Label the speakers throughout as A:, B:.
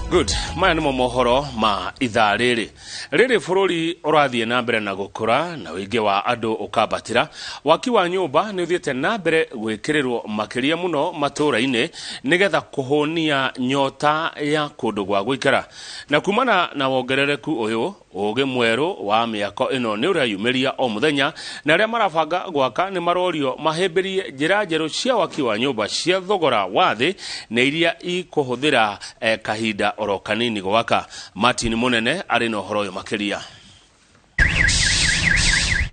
A: Good. Maya nimo mohoro ma ithaa riri bururi urathie na mbere na gukura na wingi wa andu ukambatira. Waki wa nyumba ni uthiete na mbere gwikirirwo makiria muno matura-ini nigetha kuhonia nyota ya kundu gwa guikara. Na kumana na wongerereku uyu uge mweru wa miako ino ni urayumiria o muthenya na aria marabanga gwaka ni marorio mahemberie njira njeru cia waki wa nyumba cia thogora wa thi na iria ikuhuthira kahinda oro kanini gwaka. Martin Munene ari no horo yo makiria.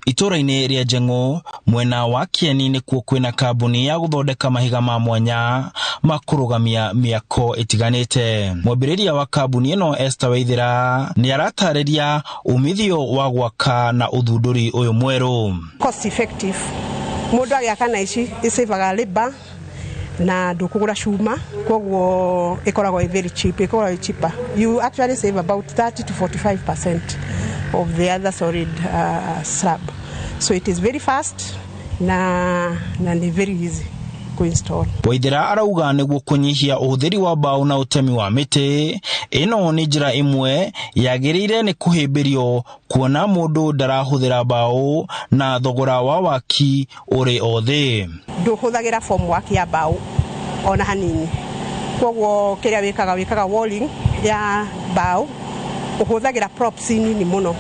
B: Itura-ini ria Njengu mwena wa Kieni ni kuo kwina kambuni ya guthondeka mahiga ma mwanya makurugamia miako itiganite. Mwambiriria wa kambuni ino Esther Waithira ni aratariria umithio wa gwaka na uthunduri uyu mweru.
C: Cost effective. Mundu agiaka ici isaveaga labor na ndukugura cuma kogwo ikoragwo very cheap, ikoragwo cheaper. You actually save about 30 to 45% of the other solid slab. So it is very fast na ni very easy to install.
B: Waithira arauga niguo kunyihia uhuthiri wa mbao na utemi wa miti, ino ni njira imwe yagirire ni kuhimbirio kuona mundu ndarahuthira mbao na thogora wa waki uri othe.
C: Nduhuthagira form waki ya mbao ona hanini. Kogwo kiria wikaga walling ya mbao uhuthagira props nini muno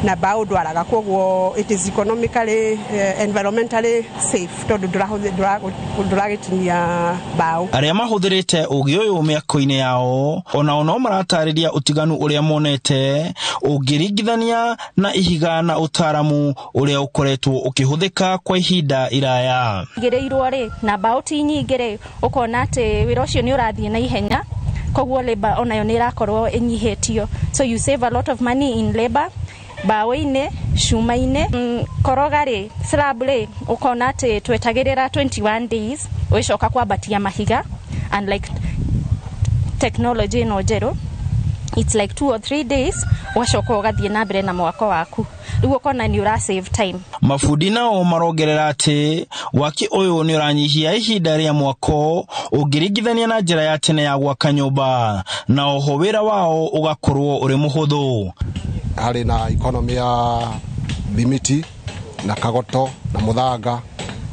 C: na mbao ndwaraga, kogwo it is economically environmentally safe tondu nduragitinia mbao.
B: Aria mahuthirite ugi uyu miako-ini yao ona no maratariria utiganu uria monete ugiringithania na ihiga na utaramu uria ukoretwo ukihuthika kwa ihinda iraya.
D: Gireirwo ri na mbao ti nyingi ri ukona ati wira ucio ni urathie na ihenya, kogwo labor onayo ni irakorwo inyihetio, so you save a lot of money in labor. Bawe-ine, cuma-ine, korogari, slab-le, ukona ati twetagirira 21 days, uicoka kwambatia mahiga, and like technology no njeru, it's like 2 or 3 days, ugacoka ugathie na mbere na mwako waku. Riu ukona ni ura save time.
B: Mafudi nao marongerera ati waki uyu ni uranyihia ihinda ria mwako ugiringithania na njira ya tene ya gwaka nyumba, na oho wira wao ugakorwo uri muhuthu.
E: Hari na economy ya bimiti na kagoto na muthanga,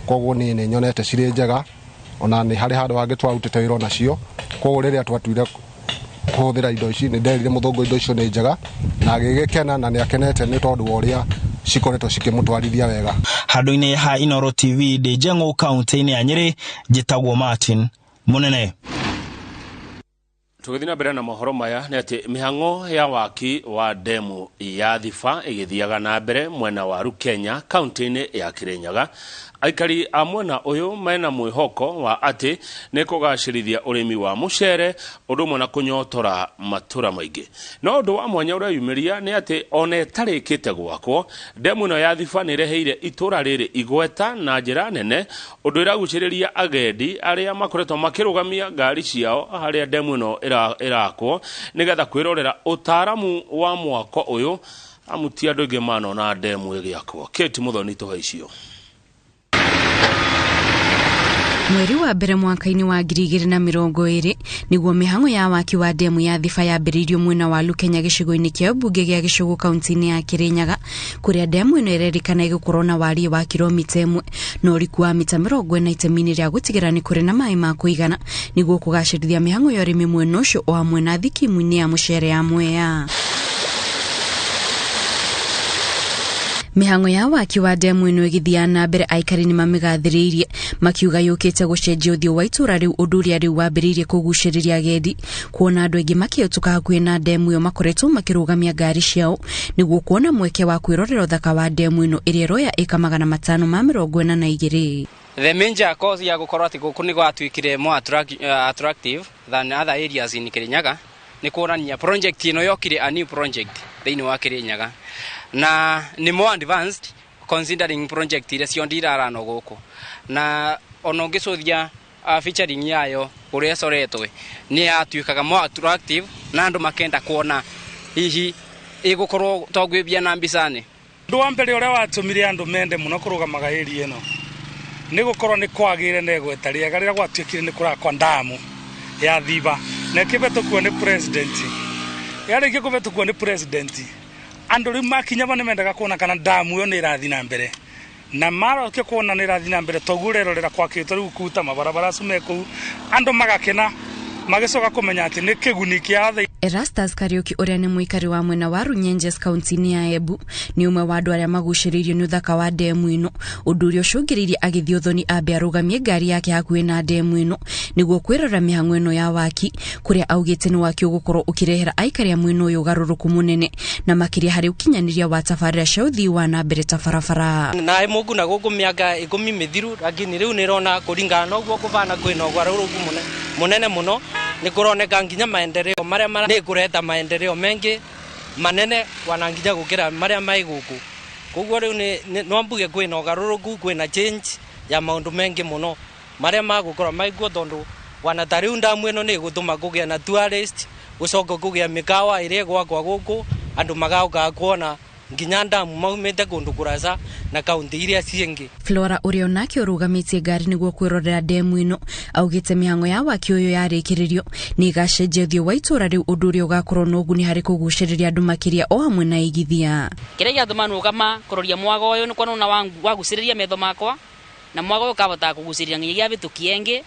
E: kogwo ni nyonete ciri njega ona ni hari handu hangi twarutite wira nacio, kogwo riria twatuire kuhuthira indo ici ni nderire muthungu indo icio ni njega na agigikena na ni akenete ni tondu uria cikoretwo cikimutwarithia wega.
B: Handu-ini ha Inoro TV de Njengu kaunti-ini ya Nyeri, njitagwo Martin Munene.
A: Tugithina mbere na mohoro maya ni ati mihango ya waki wa demu ya Thiba igithiaga na mbere mwena wa Rukenya kaunti-ini ya Kirinyaga. Aikari a mwena uyu mena mwihoko wa ati ni kugacirithia urimi wa mucere undu mwe na kunyotora matura maingi. No undu wa mwanya uria yumiria ni ati one tarikite gwakwo demu ino ya Thiba ni reheire itura riri igweta na njira nene undu iraguciriria agendi aria makoretwo makirugamia ngari ciao haria demu ino irakwo nigetha kwirorera utaramu wa mwako uyu amutia andu ingi mano na demu igiakwo. Kate Muthoni tuhaicio.
F: Mweri wa mbere mwaka-ini wa 2020 niguo mihango ya waki wa demu ya Thiba yambiririo mwena wa Rukenya gicigo-ini kia bunge gia Gicugu kaunti-ini ya Kirinyaga, kuria demu ino irerikana igukorwo na warie wa kilomita 1 na uriku wa mita 40 itemi-ini ria gutigira ni kuri na mai ma kuigana niguo kugacirithia mihango ya urimi mwena ucio o hamwe na thikimu-ini ya mucere ya Mwea. Mihango ya waki wa demu ino igithia na mbere, aikari ni mamigathiririe makiuga yukite gucenjia uthio wa itura riu undu ria riu wambiririe kuguciriria agendi, kuona andu aingi makiutuka hakuhi na demu iyo makoretwo makirugamia ngari ciao niguo kuona mweke wa kwirorera uthaka wa demu ino iria roya eka 542.
G: The major cause ya gukorwo ati guku ni gwatuikire more attractive than other areas in Kirinyaga ni kuonania project ino yokire a new project thiini wa Kirinyaga na ni more advanced considering project ile cio ndirarano guku, na ono ngicuthia featuring yayo uria soretwe ni atuikaga more attractive na andu makenda kuona hihi igukorwo togwibia na mbicani.
H: Ndu wa mbere uria watumire andu mende muno kurugamaga area ino ni gukorwo ni kwagire ne gweta riega rira gwatuikire ni kurakwa ndamu ya Thiba na kibetukwo ni president yari kibetukwo ni president andu ri makinya bane mendaga kuona kana damu yo ni irathi na mbere na maro ke kuona ni irathi na mbere togurerorera kwakitwo riu kuta mabarabara sumeku andu magakena magicoka kumenya ati ni kiguni kia thai.
F: Erastus Kariuki uria ni muikari wa mwena wa Runyenjes kaunti-ini ya Embu ni umwe wa andu aria maguciriirio ni uthaka wa demu ino undu uria ucungiriirie agithii uthoni ambe arugamie ngari yake hakuhi na demu ino niguo kwirora mihang'o ino ya waki kuria augite ni waki ugukorwo ukirehera aikari a mwena uyu ugaruruku munene na makiria hari ukinyaniria wa tabarira cia uthii wa na mbere ta barabara
I: na mungu na guku miaka 10 mithiru lakini riu nirona kuringana na uguo kuvana kwina ugaruruku munene muno ni kuroneka nginya maendeleo maria ni kureta maendeleo mengi manene wananginya gukira maria mai guku koguo riu ni no mbuge kwina ugaruruku kwina change ya maundu mengi muno maria magukora maiguo tondu wanatariu ndamu ino ni gutuma kugia na tourist gucoka kugia mikawa iria gwakwa guku andu magauka kuona nginya ndamu maumite kundu kurasa na kaunti iria ciengi.
F: Flora uria onake urugamitie ngari niguo kwirorera demu ino augite mihang'o ya waki uyu yarikiririo ni gacenjia uthio wa itura riu undu uria ugakorwo na uguni hari kuguciriria andu makiria o hamwe na igithia
J: kiria giatuma nugama kuroria mwago uyu ni kwona waguciriria metho makwa na mwago uyu kabota kuguciriria nginya gia bituki engi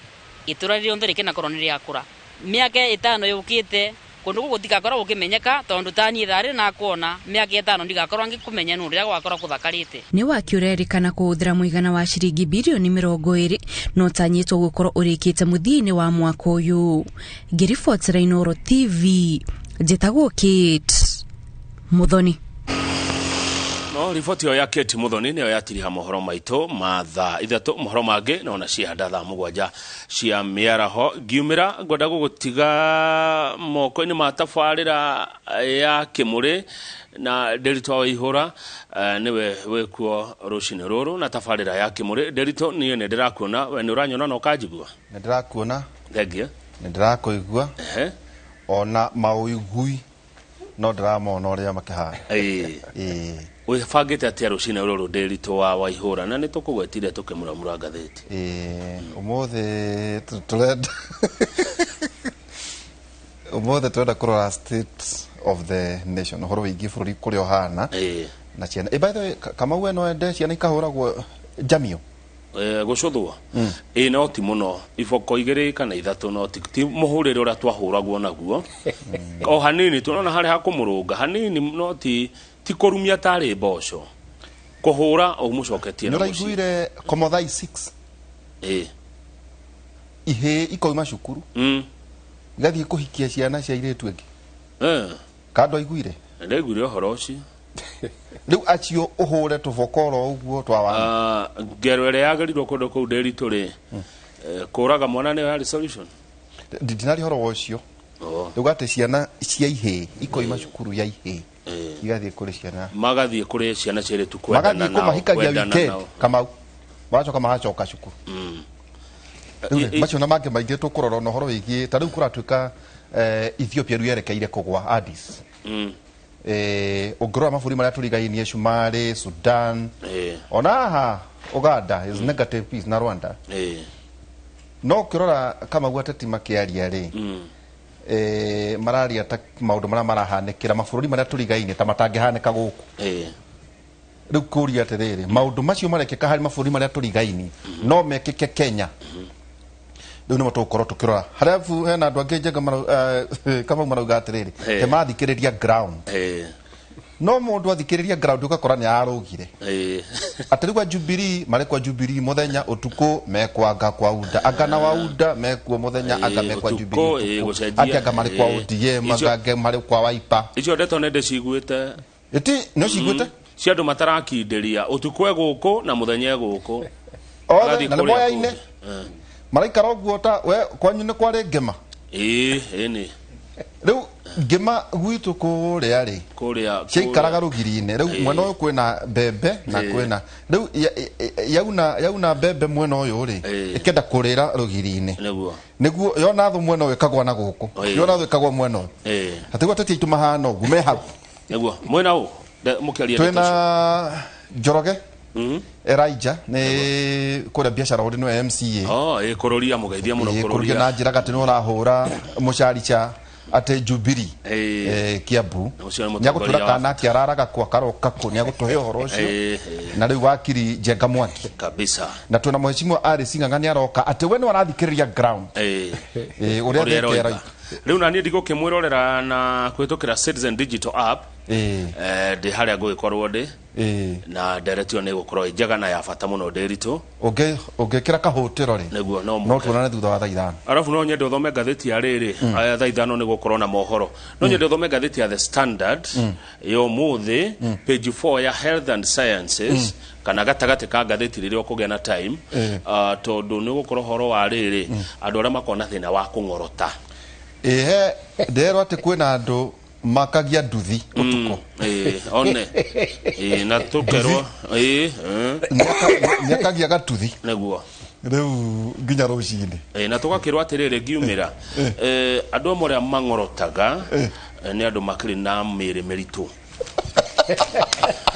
J: itura rio nthiri kina koroniria akura miaka 5 yukite kundu gutikakora ukimenyeka tondu tani thari na kuona miaka 5 ndigakora ngikumenya nundu ria gwakora kuthakarite
F: ni wakiurerikana kuhuthira muigana wa ciringi bilioni 20 no tanyitwo gukorwo urikite muthini wa mwaka uyu. Ngiriboti Rainoro TV njitagwo Kate Muthoni.
A: No riboti yo ya Kate Muthoni niyo yatiriha mohoro maito matha ithatu mohoro mange no na cianda tha mugwanja cia miaraho giumira ngoda gugutiga moko-ini ma tabarira ya Kimuri na Derito wa ihura niwe wekuo rucini ruru na tabarira ya Kimuri. Derito niyo ne ndirakuona we ni uranyona no kanjigua
K: ne ndirakuona
A: ndegia
K: ne ndirakuigua ona mauigui no ndiramona uria makihana
A: wifangite atia rucini ruru Derito wa ihura na nitukugwetire tukimuramura ngatheti
K: umuthe turenda umuthe turenda kurora state of the nation horo wingi bururi kurio hana na ciana by the way kama we no ende ciana ikahuragwo jamio
A: gucuthwa no ti muno iboko igiri kana ithatu no ti muhurire ura twahuragwo naguo o hanini tunona hari hakumurunga hanini no ti kurumia tari mboco kuhura o mucoketie
K: na muci nuraiguire komothai 6 ihe ikoima cukuru gathie kuhikia ciana cia iretu engi kando aiguire
A: ndaiguire horo ucio
K: riu acio uhure tubokoro uguo twawa
A: ngero ere yagerirwo kundu kuu Derito ri kuraga mwana ni ya solution
K: ndinari horo ucio riu gate ciana cia ihe ikoima cukuru ya ihe igathie kuri ciana
A: magathie kuri ciana ciretu kwenda na
K: kumahikagia weekend kama wacho kama hacoka cukuru macio na mange maingi tukurora no horo wigi ta riu kuratuika Ethiopia riu yerekeire kugwa Addis ugorora maburi maria turigainie Shumari Sudan ona ha Uganda is negative peace na Rwanda no kirora kama gwateti makiaria ri mararia ta maundu maria marahanikira maburi maria turigainie ta matangihanika guku riu kuria atiriri maundu macio marekeka hari maburi maria turigainie no mekike Kenya riu ni matukorwo tukirora harafu hena andu angi njenga kama marauga atiriri te mathikiriria ground no mundu athikiriria ground ukakora ni arugire atirigwa Jubilee marekwa Jubilee muthenya utuku mekwanga kwa uda agana wa uda mekwo muthenya anga mekwa Jubilee ati anga marekwa ODM anga marekwa Wiper
A: icio ndeto nende ciguite
K: iti no ciguite
A: cia andu matarakinderia utuku eguku na muthenya eguku
K: na moya ine maraikara uguo ta we kwanyu ni kwari ngema
A: ni
K: riu ngema gwitu kuria ri ciikaraga rugiri-ine riu mwena uyu kwina mbembe na kwina riu yauna mbembe mwena uyu ri ikenda kurira rugiri-ine niguo yona thu mwena uyu ikagwa na guku yona thu ikagwa mwena uyu atigwa tati itumahana uguo me hau
A: niguo mwena uyu mukiaria
K: twina Njoroge Elijah ne kura biashara uri no MCA
A: kuroria mugeithia muno
K: kuroria na njira gati no rahura musharicha ate Jubilee Kiambu nyagutura kana kiararaga kwa karoka ko nyagutuhe horo ucio na riu wakiri Jenga Mwangi
A: kabisa
K: na tuna mheshimiwa ari singangani aroka ate we ni warathikiriria ground uria thekera
A: riu na ni ndigo kimwirorera na kwitukira Citizen Digital App ndi haria gugikorwo ndi na direction ni gukorwo njega na ya bata muno ndiritu
K: ungekira kahutiro ri
A: niguo
K: no tuonane thutha wa thaithano
A: arafu no nyende uthome ngatheti ya riri thaithano ni gukorwo na mohoro no nyende uthome ngatheti ya The Standard yo muthi page 4 ya Health and Sciences kana gatagati ka ngatheti riri okugia na time tondu ni gukorwo horo wa riri andu aria makona thina wa kungorota
K: ndero ati kwina andu makagia nduthi utuko
A: one na tukerwo
K: nyakagia gatuthi
A: neguo
K: riu nginya rucini
A: na tugakirwo atiriri ngiumira andu amwe aria mangorotaga ni andu makiri na miri miritu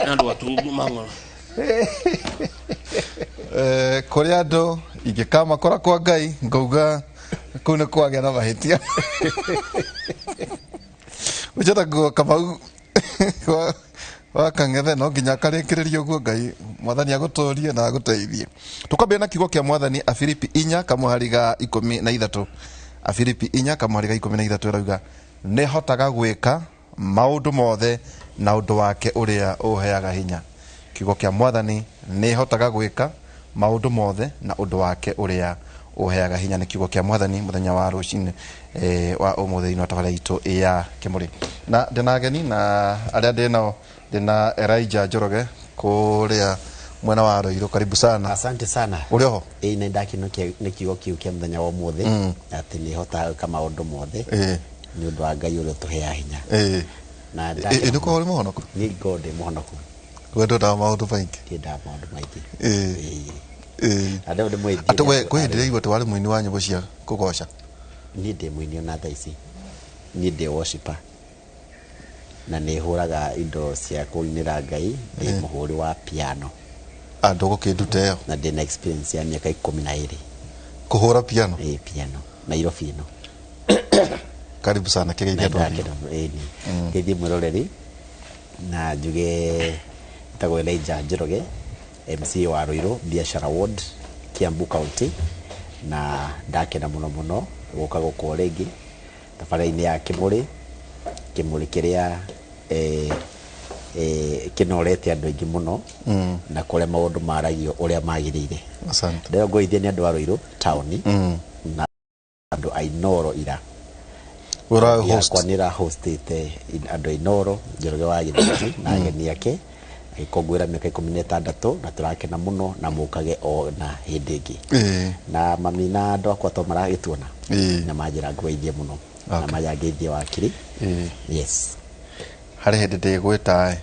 A: andu atungu mangoro
K: kuri andu ingikama kora kwa Ngai ngauga kuna kwagea na mahitia ujata go Kamau wakangethe no nginya karekererio guo Ngai mwathani agutorie na aguteithie tukambia na kigo kia mwathani a Filipi 4:13 a Filipi 4:13 rauga ne hotaga gwika maundu mothe na undu wake uria uheaga hinya kigo kia mwathani ne hotaga gwika maundu mothe na undu wake uria uheaga hinya ni kiugo kia mwathani muthenya wa rucini wa umuthini wa tabara itu ya Kimuri na ndinageni na aria ndina Elijah Njoroge kuria mwena wa Roiro karibu sana.
L: Asante sana.
K: Uri ho
L: ni ndakinukia ni kiugo kiu kia muthenya wa umuthi ati ni hota kama undu mothe ni undu wa Ngai uria tuhea hinya na ndaki
K: ni ko uri muhonoku
L: ni ngode muhonoku
K: wendo da maundu maingi
L: kida maundu maingi
K: ade mwe atwe kwendire igwe twari mwini wa nyimbo cia kugoca
L: ni de mwini na thaisi ni de worshiper na ne huraga indo cia kuinira Ngai ni muhuri wa piano
K: andu gukinduteo
L: na de experience ya miaka 12
K: kuhura piano
L: piano na Nairobi no
K: karibu sana kigeithia ndo
L: kigeithia mwiroreri na njuge tago Elijah Njoroge MCA wa Roiro biashara ward Kiambu County na ndakena muno guka guko regi tafara-ini ya Kimuri kiria kinorete andu aingi muno na kuria maundu maragio uria magirire
K: asante
L: ndio ngoithia ni andu a Roiro town na andu ainoro ira
K: ura host
L: kwa nira hostete andu ainoro Njoroge wa githiti na ageni yake ikogwira miaka 16 na turakena muno na mukage o na hindi ingi na mami na andu akwa to maragituona na majira ngweithie muno na mayageithie wakiri yes
K: hari hindi ndigwita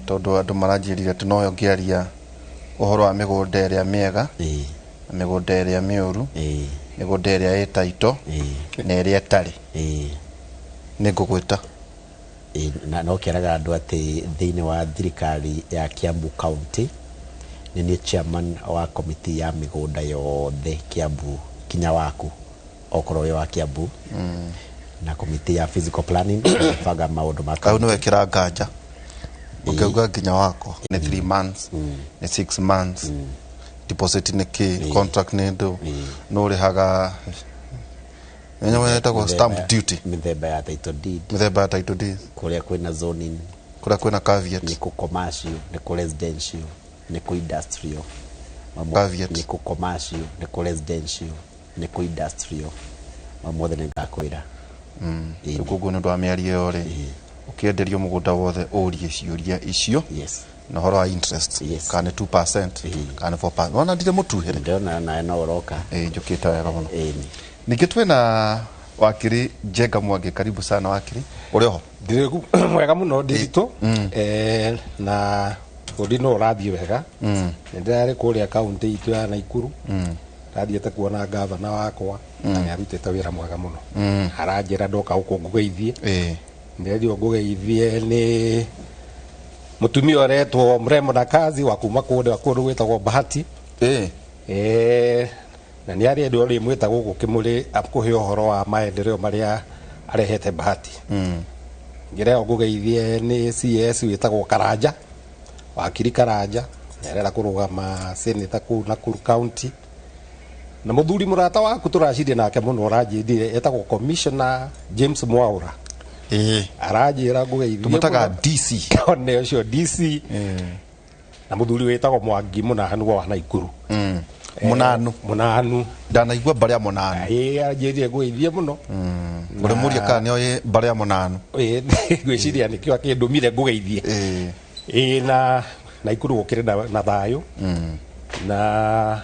K: tondu andu maranjirire ati no ngiaria uhoro wa migunda iria miega migunda iria miuru migunda iria itaito na iria tari ni ngugwita
L: na no keraga andu ati thiini wa thirikari ya Kiambu County ni chairman wa committee ya migunda yothe Kiambu kinya waku okoro yo wa Kiambu na committee ya physical planning faga maundu maka
K: au no wekira nganja ukauga kinya wako ni 3 months ni 6 months deposit ni ki contract ni ndo no rihaga enyewe yetagwo stamp duty
L: mithemba ya title deed kuria kwina zoning
K: kuria kwina caveat
L: ni ku commercial ni ku residential ni ku industrial
K: caveat
L: ni ku commercial ni ku residential ni ku industrial mamothe ni ngakwira
K: kuguo ni ndo miario yore ukienderio mugunda wothe urie ciuria icio na horo wa interest kana 2% kana 4%. Wana ndire mutuhere
L: ndio na no uroka
K: njukita wega muno nikitwe na wakiri Jenga Mwangi karibu sana wakiri uri ho
M: ndire mwega muno ndiritu na uri no rathie wega ndire kuria county itu ya Naikuru rathiete kuona gavana wakwa na arutite wira mwega muno aranjira ndoka guku ngugeithie ndio ngugeithie ni mutumia oretwo mremo na kazi wa kuma kundu gwitagwo Bahati na ni ari ndio ri mwita guku Kimuri akuhe uhoro wa maendeleo maria arehete Bahati ngireo ngugeithie ni CS witagwo Karanja wakiri Karanja nerera kurugama seneta ku Nakuru County na muthuri murata waku turacindie nake muno ranjindire etagwo Commissioner James Mwaura arajira ngugeithie
K: tumutaga DC
M: one ucio DC na muthuri witagwo Mwangi Munanu wa Naikuru munanu
K: ndanaigua baria munanu
M: ajirire ngugeithie muno
K: uri muria kana oye baria munanu
M: gwiciria nikio akindumire ngugeithie na Naikuru gukire na thayo na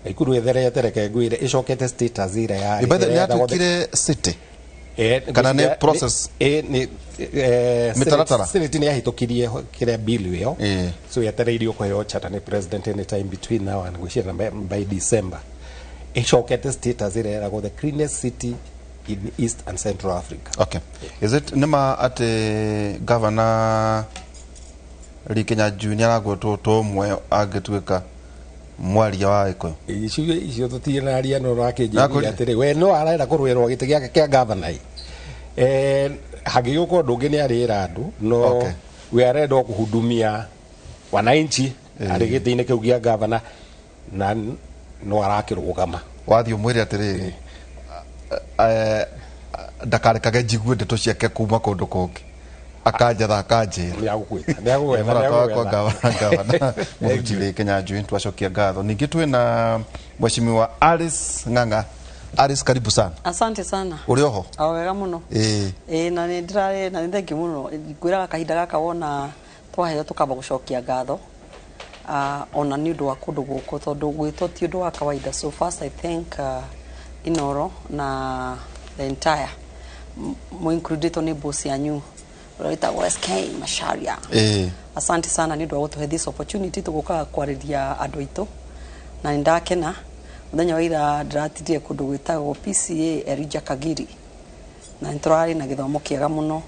M: Naikuru etherete reke ngwire icokete status ira ya
K: ibethe atukire city kana ne process
M: ni
K: mitaratara
M: senate ni yahitukirie kire bill iyo so yetereirio kuheo chata ni president any time between now and gwicira by December icokete status ira ya the cleanest city in East and Central Africa.
K: Okay, is it nema at governor Rikenya Junior agwetwo to mwe agituika mwaria wa iko
M: icio tutie na aria no rakinjia atiri we no arenda kurwirwo gite giake kia governor hagiyuko ndungi ni arira andu no we arenda kuhudumia wananchi ari gite-ini kiu gia governor na no arakirugama
K: wathio mwiri atiri ndakarikage jigue ndeto ciake kuma kundu kungi akajatha akanjira
M: niagugwetha
K: mutire Kenya Junior twacokia ngatho ningi twina mheshimiwa Alice Ng'ang'a. Alice, karibu sana.
N: Asante sana.
K: Uri oho?
N: Awega muno. Na ni ndirare na thank you muno ngwira kahinda gaka wona twaheo tukamba gucokia ngatho ona ni undu wa kundu guku tondu gwitwo ti undu wa kawaida. So first I thank Inoro na the entire mo included ni boss yanyu Roita SK Masharia. Asante sana ni ndu gutuhe this opportunity tuguka kwariria andu aitu na ndakena muthenya wa ira ndiratirie kundu gwitagwo PCA Erija Kagiri na nturari na githomo kiega muno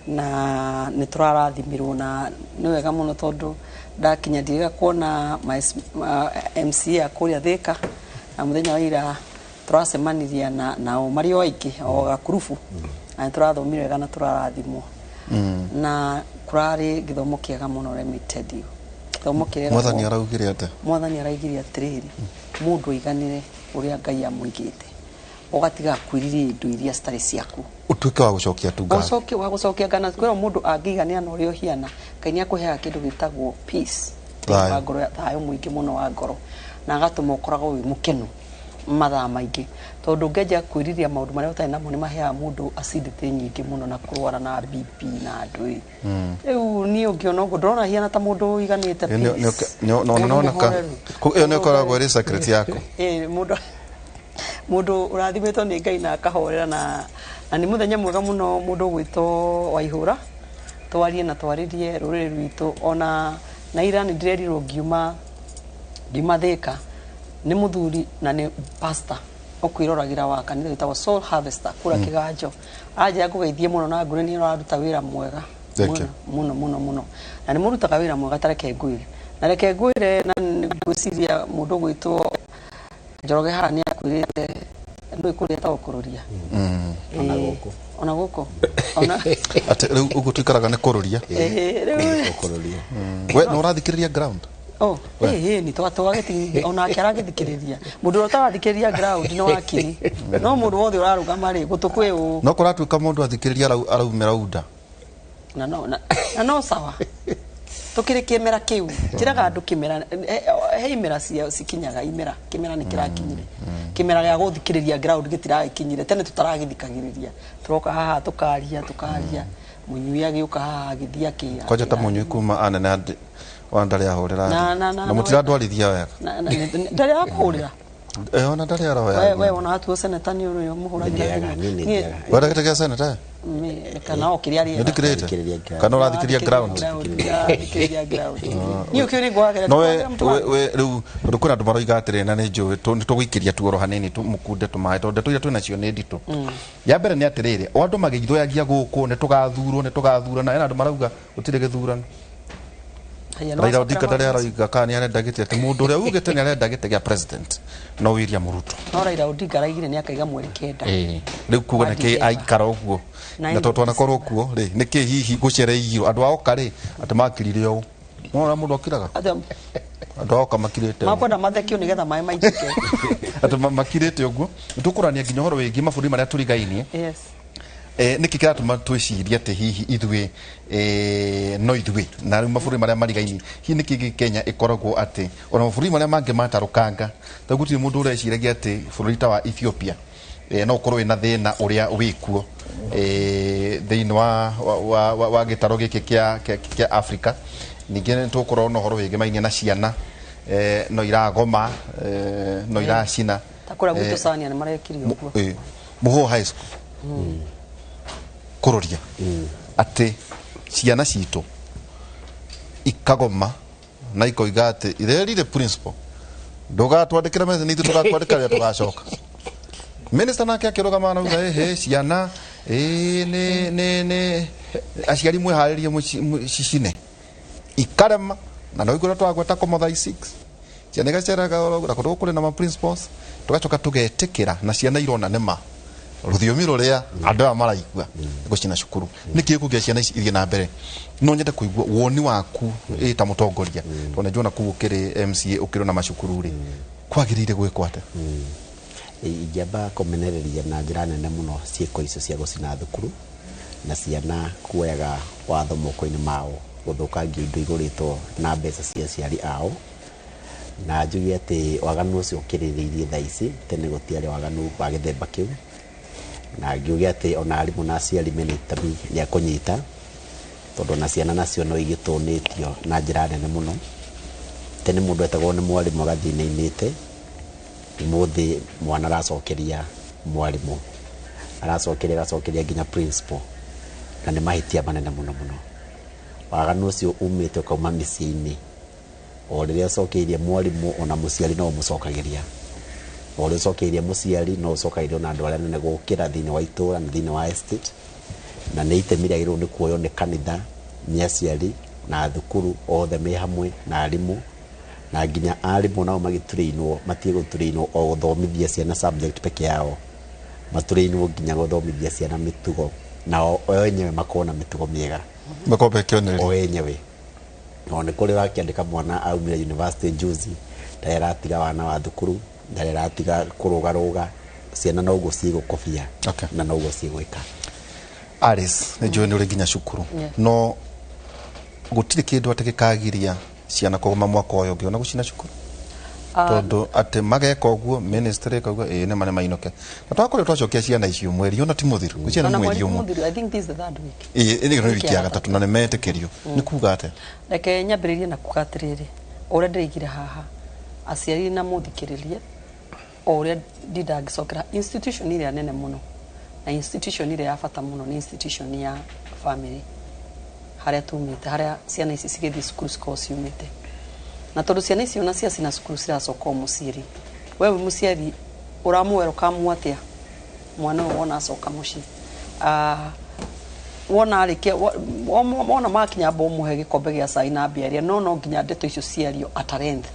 N: na niturarathimiruo na ni wega muno tondu ndakinya ndiga kuona MCA akuria Thika na muthenya wa ira turacemaniria na o mario aiki o gakurufu na turathomire wega na turarathimwo na kurari githomo kiega muno limited you githomo kirega
K: mwathani araugire ate
N: mwathani araigire atiriri mundu iganire uria Ngai amwigite ugatiga kwiririe indu iria stari ciaku
K: utuike wa gucokia tunga
N: gucokia kana kwira mundu angigania na urio hiana Ngai ni akuhea kindu gitagwo peace wa ngoro thayo mwingi muno wa ngoro na agatuma ukoragwo wi mukenu mathaa maingi tondu ngeja kwiriria maundu maria utari namo ni mahea mundu acidity nyingi muno na kurwara na BP na andui riu ni ungiona uguo ndona hiana ta mundu iganite
K: no ka iyo ne koragwo ri secret yako
N: mundu urathimetwo ni Ngai na akahorera na ni muthenya mwega muno mundu gwitwo Waihura twarie na twaririe ruriri rwitu ona na ira ni ndirerirwo ngiuma Thika ni muthuri na ni pastor okwiroragira wa kanitha witagwo Soul Harvester kura Kiganjo aje ngugeithie muno na ngure ni araruta wira mwega muno na ni murutaga wira mwega tareke ngwire na reke ngwire na ngwiciria mundu gwitwo Njoroge haha ni akwirite ndu ikureta okururia ona guko ona
K: ate riu ugu twikaraga ni kururia
N: okururia
K: we no urathikiriria ground
N: ni twageti ona akiragithikiriria mundu utathikiriria ground no akiri no mundu wothe urarugama ri gutukwe
K: no kuratuika mundu athikiriria araumira unda
N: na no sawa tukiri kimera kiu kiraga andu kimera heimera sikinyaga imera kimera ni kirakinyire kimera ya guthikiriria ground gitirakinyire tene tutaragithikagiriria turoka haha tukaria munyui agiuka haha agithia kia
K: kwaja ta munyui kuma anene wandari ahurira na mutira ndwarithia wega
N: ndari akurira
K: ona ndari arahoya
N: we ona atu seneta ni uyo muhuragira
K: wada gete seneta
N: kana okiria ri
K: kana urathikĩria ground
N: ni ukiri gwakira
K: no we riu ndukura andu maroiga atire na ni njui nitugũikĩria tuoro hanini tumukunde tumae tondu ndeto iria twina cio nĩ nditũ ya mbere nĩ atirĩrĩ o andu magĩithũyagia gũkũ nĩtũgathurana ena andu marauga gũtirĩ gĩthurano Raila Odinga ndari arauga kana nĩ arenda gĩtĩ atĩ mũndũ ũrĩa ugĩte nĩ arenda gĩtĩ gĩa president no William Ruto
N: no Raila Odinga araigire nĩ akaiga mweri kenda
K: rĩu kuga nĩkĩ aikara ũguo na tondũ anakorwo kuo rĩ nĩkĩ hihi gũcereirwo andũ aoka rĩ atĩ makirire ũũ no mũndũ akiraga andũ aoka makirĩte
N: makwenda mathekio nĩgetha maĩ maitĩke
K: atĩ makirĩte ũguo nĩtũkũrania nginya ũhoro wĩgiĩ mabũrũri marĩa tũrigainie nĩkĩ kĩratũma twĩcirie atĩ hihi ithuĩ no ithuĩ na rĩu mabũrũri marĩa marigainie hihi nĩkĩ Kenya ĩkoragwo atĩ ona mabũrũri marĩa mangĩ matarũkanga ta gũtirĩ mũndũ ũreciragia atĩ bũrũri ta wa Ethiopia no ũkorwo wĩna thĩna ũrĩa wĩkuo thĩinĩ wa gĩtaro gĩkĩ kĩa Africa ningĩ nĩtũkorwo na ũhoro wĩgiĩ mainia na ciana no iragoma no iracina
N: takora gwitũ Sania nĩ marekirio ũguo
K: Muhũ high school kuroria ati ciana citũ ikagoma na ikoiga ati irerire principal ndugatwandĩkĩra message nithu tugakwandĩka rĩrĩa tugacoka minister nake akĩrũgama na uga ciana nĩ aciari mwĩharĩrie cicine ikarema na no igũra twagweta komo thaa 6 ciana igaceraga na kũndũ kũrĩ na ma principals tugacoka tugetĩkĩra na ciana irona nĩma rũthiomi rũrĩa andũ aya maraigua gũcina cukuru nĩkĩ kũgĩa ciana ici ithiĩ na mbere no nyende kũigua woni waku ta mũtongoria tondũ njona kuu ũkĩrĩ MCA ũkĩrĩ na macukuru rĩ kwagĩrĩire gwĩkwo atĩa
L: ingĩamba kũmenereria na njĩra nene mũno ciĩko icio cia gũcina thukuru na ciana kuoyaga watho moko-inĩ mao gũthũkangia indo igũrĩtwo na mbeca cia aciari ao na njuge atĩ waganu ũcio ũkĩrĩrĩirie thaa ici tene gũtiarĩ waganu wa gĩthemba kĩu na ngiuge atĩ ona arimũ na aciari mena itemi rĩa kũnyita tondũ na ciana nacio no igĩtũnĩtio na njĩra nene mũno tene mũndũ etagwo nĩ mwarimũ agathiĩ nĩinĩte mũthĩ mwana aracokeria mwarimũ agacokeria nginya principal na nĩ mahĩtia manene mũno waganu ũcio umĩte ũkauma mĩciĩ-inĩ o rĩrĩa ũcokeirie mwarimũ ona mũciari no mũcokagĩria o rĩrĩa ũcokeirie mũciari no ũcokagĩria na andũ arĩa nene gũkĩra thĩinĩ wa itũra na thĩinĩ wa estate na nĩ itemi rĩagĩrĩirwo nĩ kuoywo nĩ kanitha nĩ aciari na thukuru othe me hamwe na arimũ na nginya arimũ nao magĩturĩinwo matige gũturĩinwo o gũthomithia ciana subject peke yao maturĩinwo nginya gũthomithia ciana mĩtugo na o enyewe makona mĩtugo mĩega
K: makope kĩonereria
L: o enyewe no nĩ kũrĩ wakĩandĩka mwana aumire university juzi ndarĩ aratiga wana wa thukuru ndarĩ aratiga kũrũgarũga ciana no ũguo cigũkobia na no ũguo cigwĩka
K: Alice nĩ njũĩ nĩ ũrĩ nginya cukuru no gũtirĩ kĩndũ atĩ gĩkagiria ciana kũgoma mwaka ũyũ ũngĩ ona gũcina cukuru tondũ atĩ mageka ũguo ministry kauga nĩ mane mainũke na twakũrĩa twacokia ciana icio mweri ona ti mũthiru gũciana nĩ mweri ũmwe
N: I think this is the third week
K: nĩ wiki ya gatatũ na nĩ metĩkĩrio nĩ kuga atĩa
N: reke nyambĩrĩrie na kuga atĩrĩrĩ ũrĩa ndĩraigire haha aciari na mũthikĩrĩrie o ũrĩa ndingĩcokera institution ĩrĩa nene mũno na institution ĩrĩa ya bata mũno nĩ institution ya family harĩa tumĩte harĩa ciana ici cigĩthiĩ cukuru cikorwo ciumĩte na tondũ ciana icio na ciacina cukuru ciracoka mũciari wewe mũciari ũramũwelcome atĩa mwana ũyũ wona acoka mũciĩ wona arĩkia wona makinya mbo mũhe gĩkombe gĩa cai na mbia no nginya ndeto icio ciario at length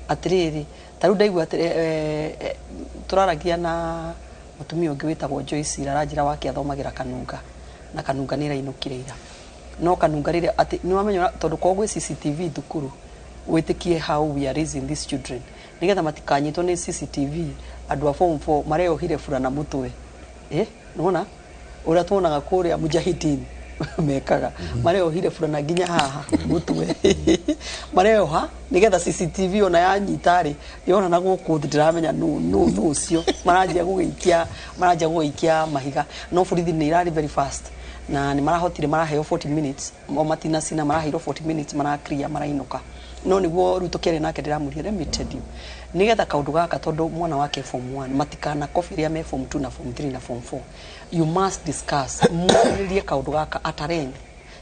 N: atĩrĩrĩ tarĩu ndaigua tũraragia na mũtumia ũngĩ wĩtagwo Joyce aranjĩra wake athomagĩra Kanunga na Kanunga nĩ ĩrainũkire ira no Kanunga rĩrĩa atĩ nĩ wamenya tondũ kwa gwĩ CCTV thukuru wĩtĩkie how we are raising these children nigetha matikanyitwo nĩ CCTV andũ a form 4 mareohire burana mũtwe nĩwona ũrĩa tuonaga kũrĩa Mujahideen mekaga mareohire burana nginya haha mũtwe mareoha nigetha CCTV ona yanyitarĩ yona na gũkũ ndiramenya nũ ũcio maranjia gũgĩikia mahiga no borithi nĩ irarĩ very fast na nĩ marahotire maraheo 40 minutes o matina sina maraheo 40 minutes marakria marainũka no nĩguo rĩu tũkĩrĩ nake ndĩramũria let me tell you nigetha kaundu gaka tondu mwana wake form 1 matikana kofi ria me form 2 na form 3 na form 4 you must discuss muririe kaundu gaka atareni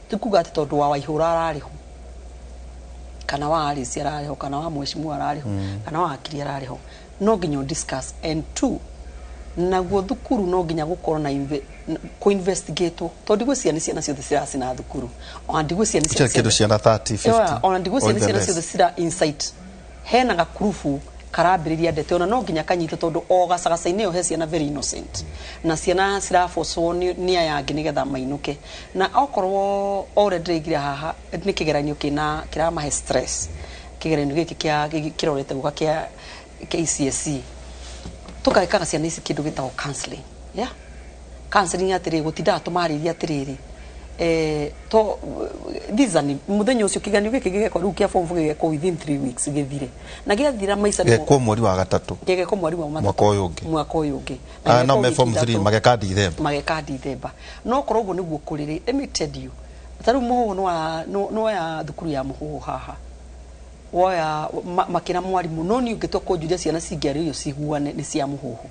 N: tikuga ati tondu wa Waihura arariho kana wa Alice arariho kana wa Mheshimiwa arariho kana wa Akiri arariho no nginya discuss and two naguo thukuru no nginya gukorwo na ko investigate tondu gwe ciana ciothe ciracina thukuru ona ndigwe ciana
K: ciana 30 50
N: ona ndigwe ciana ciothe cira insight hena gakurubu karambiriria ndete ona no nginya kanyite tondu o gacagacaine yo he ciana very innocent na ciana ciraboco ni ayangi nigetha mainuke na okorwo already igire haha ni kigeranio kiramahe stress kigeranio giki kirorete guka kia KCSE tukaikaga ciana ici kindu gitagwo counseling counseling atiri gutinda tumariria atiriri to thizani muthenya ucio kiganio giki gigeko riu kia form 4 gigeko within 3 weeks githire na giathira maica
K: ni ko mweri wa gatatu
N: gigeko mweri wa
K: mwaka uyu ungi
N: no
K: me form 3
N: mageka December no korwo guo niguo kuriri let me tell you taru muhu no ya thukuru ya muhu haha woya makina mwarimu no ni ungetwa kunjuria ciana cingiari iyo ciguane ni cia muhuhu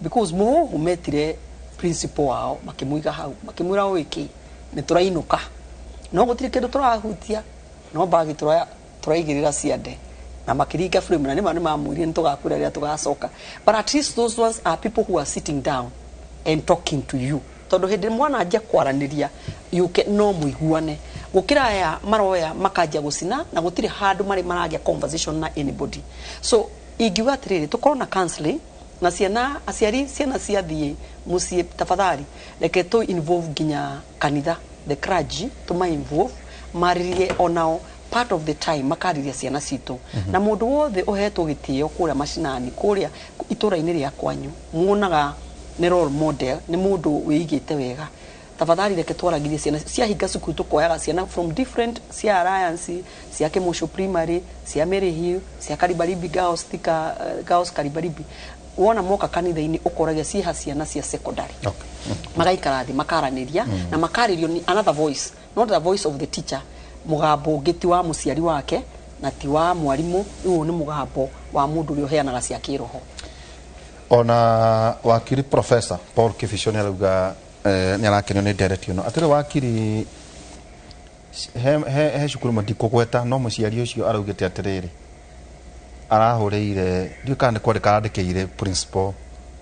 N: because muhuhu metire principal wao makimuiga hau makimwira wiki ni turainuka no gutire kindu turahutia no bagi turaigirira ciande na makiringa frame na ni mamwire ntugakura ria tugacoka but at least those ones are people who are sitting down and talking to you tondu hindi mwana anja kwaraniria yuke no muiguane gukira ya maroya makajia gucina na gutire handu mari maragia conversation na anybody so igiwa atiriri tukorona counseling na ciana aciari ciana ciathie mucie tafadhali leke to involve ginya kanitha the clergy to my involve maririe onao part of the time makariria ciana citu na mundu wothe uhetwo gitio kuria mashinani kuria itura-ini ria kwanyu muonaga ni role model ni mundu wiigite wega tafadhali leke twaragirie ciana cia hinga cukuru tukoyaga ciana from different cia alliance cia Kemusho primary cia Mary Hill cia Karibaribi girls Karibaribi wona moka kanitha-ini ukoragia ciha ciana cia secondary magaikara thi makaraniria na makaririo ni another voice not the voice of the teacher mugambo ngiti wa muciari wake na ti wa mwarimu uyu ni mugambo wa mundu uri uheanaga cia kiroho
K: ona wakiri professor Paul Kifishoni aruga ni arakenio ni direct no atire wakiri he cukuru matikugweta no muciari ucio araugite atiriri arahuriire ndiukane kwari karandikire principal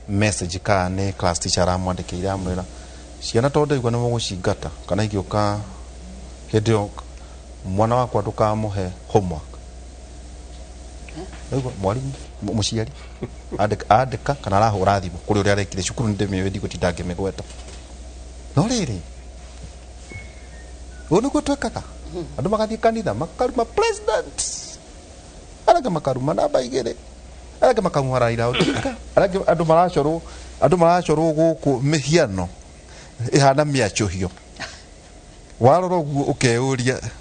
K: message kana class teacher aramwandikire amwira ciana tondu igwa ni mugucingata kana igiuka hindio mwana wakwa ndukamuhe homework ego mwarimu muciari andika kana arahura thimu kuri uri arekire cukuru ndimiwe ndigutinda ngimigweta no riri uno gutwekaga andu magathie kanitha makaruma president araga makaruma namba igire araga makamuharaira araga andu maracoro guku mihiano ihana miachuhio waroro guo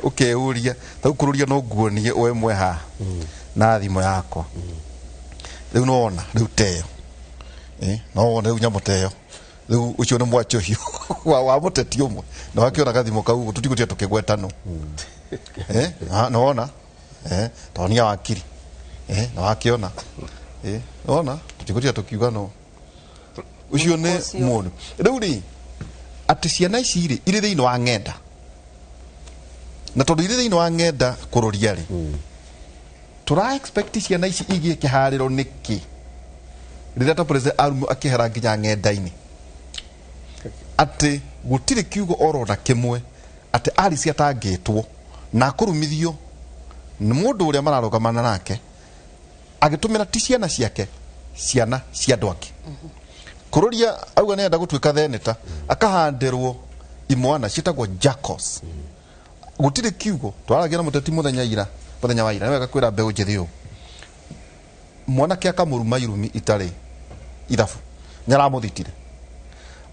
K: ukeuria taukururia no guonie wemwe ha na thimo yakwa riu nona riu teo no wona riu nyamuteo riu ucio ni mwachuhio wa muteti umwe na wakiona gathimo kau tutigutia tukigwetano no wona tonia wakiri na wakiona ona tutigutia tukiuga no ucio ni mundu riu ri ati ciana ici iri thiini wa ng'enda na tondu iri thiini wa ng'enda kururia ri tura expect ciana ici igie kihariro niki riria ta president arumu akihera nginya ng'enda-ini ati gutire kiugo orona kimwe ati ari ciatangitwo na kurumithio ni mundu uria mararogamana nake agitumira ti ciana ciake ciana cia andu angi kururia auga nenda gutwika theneta akahandirwo imwana citagwo jackals gutire kiugo twaragia na muteti muthenya wa ira wega kwira mbeu njithio mwana kia kamuruma irumi itari ithabu nyaramuthitire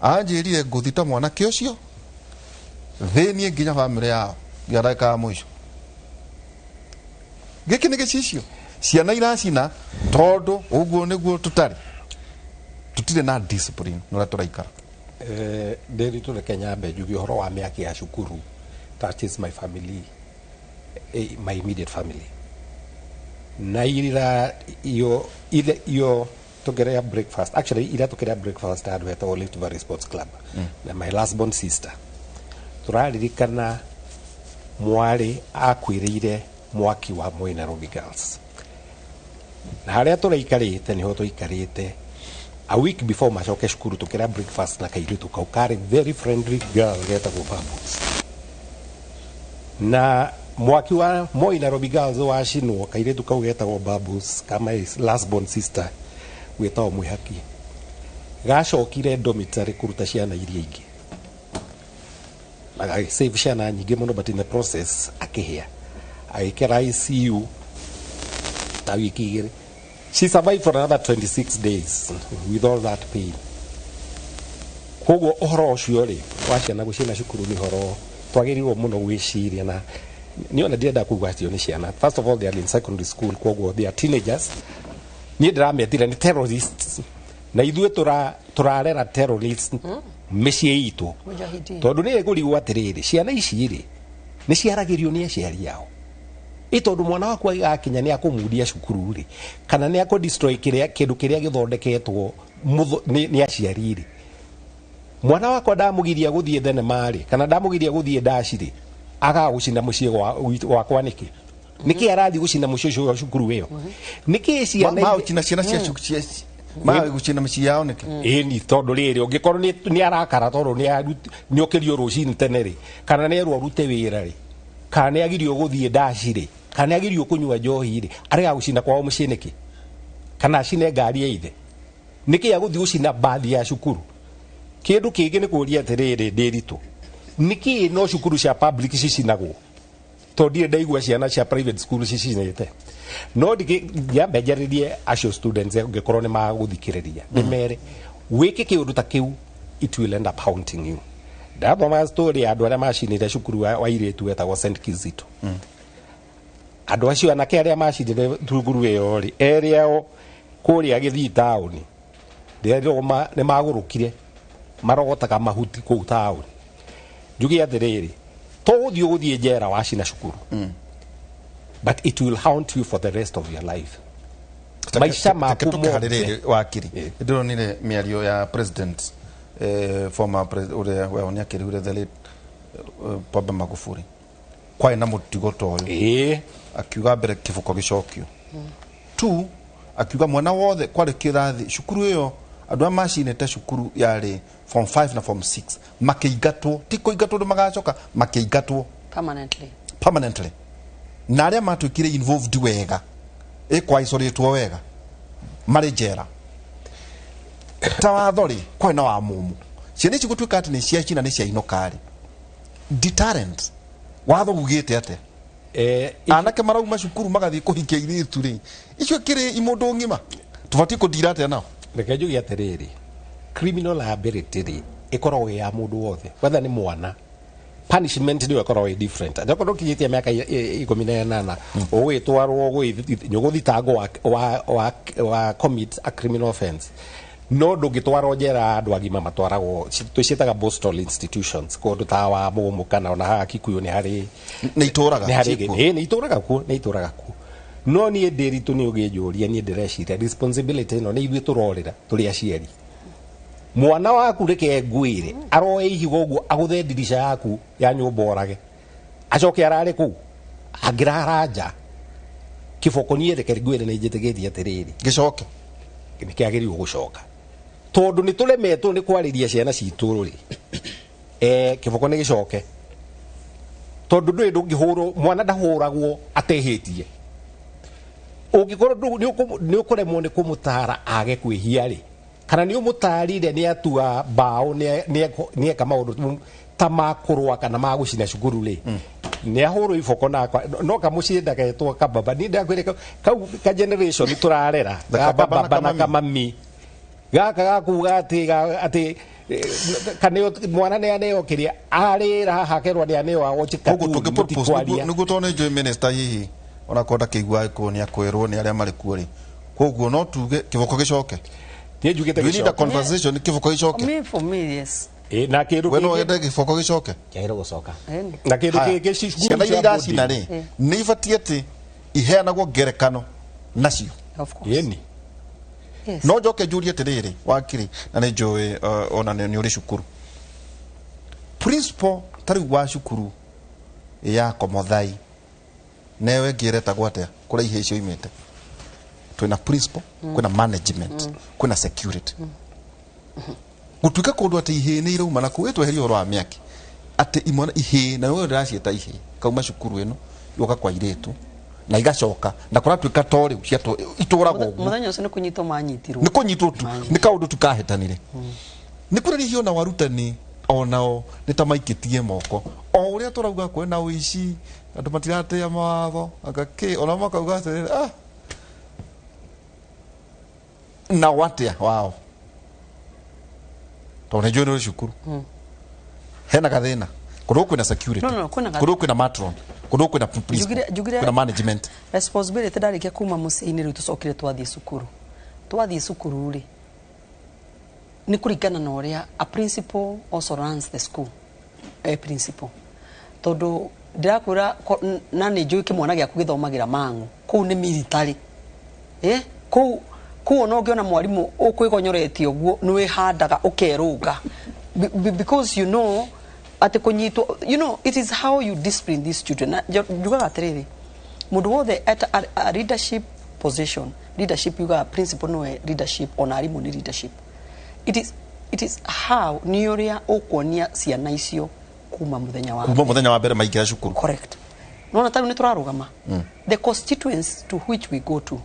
K: anjirire nguthita mwana kio cio thenie nginya family yao ngiaraka mwisho giki ni gicicio ciana iracina tondu uguo niguo tutire na discipline no turaikara
M: nderi tu Kenya mbejugi horo wa miaki ya cukuru that is my family my immediate family na ira iyo tugerea breakfast, actually ira tugerea breakfast at Weta Lift Valley Sports Club na my last born sister turaririkana mwari akwirire mwaki wa Moina Ruby Girls na haria turaikarite niho tuikarite a week before macoke cukuru tukira breakfast na kairitu kau kari very friendly girl getagwo Babus na mwaki wa Moina Ruby Girls wacinwo kairitu kau getagwo Babus kama is last born sister wetagwo Mwihaki gacokire dormitory kuruta ciana iria ingi na save ciana nyingi muno but in the process akihia agikera ICU ta wiki igiri. She survived for another 26 days with all that pain. Koguo ohoro ucio ri wa ciana gucina cukuru ni horo twagirirwo muno gwiciria na ni ona ndienda kuigua cio ni ciana. First of all, they are in secondary school, koguo they are teenagers. Ni ndirametira ni terrorists na ithuĩ turarera terrorists mĩciĩ itũ tondũ nĩ ĩgũrigwo atĩrĩrĩ ciana ici rĩ nĩ ciaragirio nĩ aciari ao ĩtondũ mwana waku agakinya nĩ akũmundia cukuru rĩ kana nĩ akũdestroy kĩndũ kĩrĩa gĩthondeketwo nĩ aciari rĩ mwana wakwa ndamugiria gũthiĩ thenema rĩ kana ndamugiria gũthiĩ ndaci rĩ agagũcina mũciĩ wakwa nĩkĩ arathiĩ gũcina mũciĩ ũcio wa cukuru ĩyo nĩkĩ ciana cia cukuru ma gucina mĩciĩ yao nĩkĩ ni tondu rĩrĩ ũngĩkorwo nĩ arakara tondũ nĩ okerio rũcinĩ tene rĩ kana nĩ erwo rute wĩra rĩ kana nĩ agirio gũthiĩ ndaci rĩ kana nĩ agirio kũnyua njohi rĩ arega gũcina kwao mũciĩ nĩkĩ kana acine ngari ya ithe nĩkĩ agũthiĩ gũcina bathi ya cukuru kĩndũ kĩngĩ nĩ kũria atĩrĩrĩ ndĩritũ nĩkĩ no cukuru cia public cicinagwo tondũ ndaigua ciana cia private school cicinĩte no ndiambenjaririe acio students ngikorwo nĩ magũthikĩrĩria ndĩmere wĩke kĩũndũ ta kĩu it will end up haunting you. Ndathoma story ya andũ arĩa macinire cukuru wa airĩtu wetagwo St. Kizito andũ acio anake arĩa macinire cukuru ĩyo rĩ erĩ ao kũrĩa Gĩthii taũni nĩ magũrũkire marogotaga mahuti kũu taũni njuge atĩrĩrĩ to gũthiĩ njera wacina cukuru but it will haunt you for the rest of your life. Maisha maku
K: tukiharĩrĩrie wakiri ndironire mĩario ya president former president uria we ni akirugire the late Pombe Magufuli kwai na mutigo toyo akiuga mbere kibuko gicokio tu akiuga mwana wothe kwari kirathi cukuru iyo andu amacinete cukuru yari form 5 na form 6 makĩingatwo ti kũingatwo ndu magacoka makĩingatwo permanently na arĩa matuĩkire involved wega kwa isoretwo wega marĩ njera ta wathori kwa na wa mumu ciana ici gũtuĩka atĩ nĩ cia cina nĩ cia inokari deterrent watho gugĩte atĩ anake marauma cukuru magathiĩ kũhikia airĩtu rĩ icio kĩrĩ imũndũ ng'ima tũbatiĩ kũndira atĩa nao
M: reke njuge atĩrĩrĩ criminal liability rĩ ĩkoragwo ya mũndũ wothe whether nĩ mwana punishment ndio ĩkoragwo ĩ different akorwo kinyĩtie mĩaka 18 ũgĩtwarwo gũthitangwo wa commit a criminal offense no ndũngĩtwarwo njera andũ agima matwaragwo twĩciĩtaga postal institutions kũndũ ta wa Mũgumu kana ona haha Kikuyu nĩ harĩ nĩ itũraga kuo no niĩ ndĩritũ nĩ ũgĩnjũria niĩ ndĩreciria responsibility ĩno nĩ ithuĩ tũrorĩra tũrĩ aciari mwana waku reke ngwĩre aroe ihigo ũguo agũthe ndirisha yaku ya nyũmba orage acoke arare kũu angĩrara nja kĩboko niĩ reke ngwĩre nĩ njĩtĩkĩtie atĩrĩrĩ gĩcoke nĩkĩagĩrĩirwo gũcoka tondũ nĩ tũremetwo nĩ kwarĩria ciana citũ rĩ kĩboko nĩ gĩcoke tondũ ndũĩ ndũngĩhũrwo mwana ndahũragwo atehĩtie ũngĩkorwo nĩ ũkũremwo nĩ kũmũtara age kwĩhia rĩ kana nĩ ũmũtarire nĩ atua mbaũ nĩ eka maũndũ ta makũrũa kana magũcina cukuru rĩ nĩ ahũrwo iboko no kamũciĩ ndagetwo kababa nĩ ndakwĩre kau ka generation tũrarera kababa na kamami gaka gakuga atĩ kana mwana nĩ aneyokiria arĩra hakerwa nĩ aneyo agũchika
K: nĩguo tone joy minister hihi ona konda kĩigua nĩ akwĩrwo nĩ arĩa marĩ kuo rĩ koguo no tuge kĩboko gĩcoke
M: we
K: need a conversation kĩboko gĩcoke
N: for me yes
M: na kĩndũ
K: we no ende kĩboko gĩcoke
L: kĩahĩrwo gũcoka
M: na kĩndũ kĩngĩ
K: ciana iria iracina rĩ nĩ ibatiĩ atĩ iheanagwo ngerekano nacio
N: of course
M: yeni
K: no njoke njurie tiriri wakiri na nĩ njũĩ ona nĩ ũrĩ cukuru principal tari wa cukuru ya Komothai newe ngĩretagwo atĩa kũrĩa ihe icio imĩte twĩna principal kwĩna management kwĩna security gutuika kundu ati ihe ni irauma na kuwetwo herio rwa miaki ati imwana ihe na wewe ndiracieta ihe kauma cukuru eno yoka kwa iretu na igacoka na kuratuika tori ciato ituragwo
N: muthenya ucio ni kunyitwo manyitirwo
K: ni kunyitwo tu ni kaundu tukahetanire ni kuri hiyo na warutani onao ni tamaikitie moko o uria turauga kwena uici andu matirate ya mawatho agake ona makauga atiri na watia wao to ne jono shukuru hena kathina kudo kwina security kudo kwina matron kudo kwina police kwina management
N: responsibility ndarikia kuma muciini riu tucokire twathie cukuru ri ni kurigana na uria a principal also runs the school principal todo ndakura na ni njui kimwana giaku githomagira mangu kuu ni military kuu no ngiona mwarimu ukwigonyoretie uguo nwe handaga ukerunga because you know ati kunyitwo it is how you discipline these children jugaga atiriri mundu wothe at a leadership position leadership yuga principal no leadership ona arimu ni leadership it is how ni uria ukuonia ciana icio kuma muthenya
K: wa mbere maingira cukuru
N: correct no na taru ni turarugama the constituents to which we go to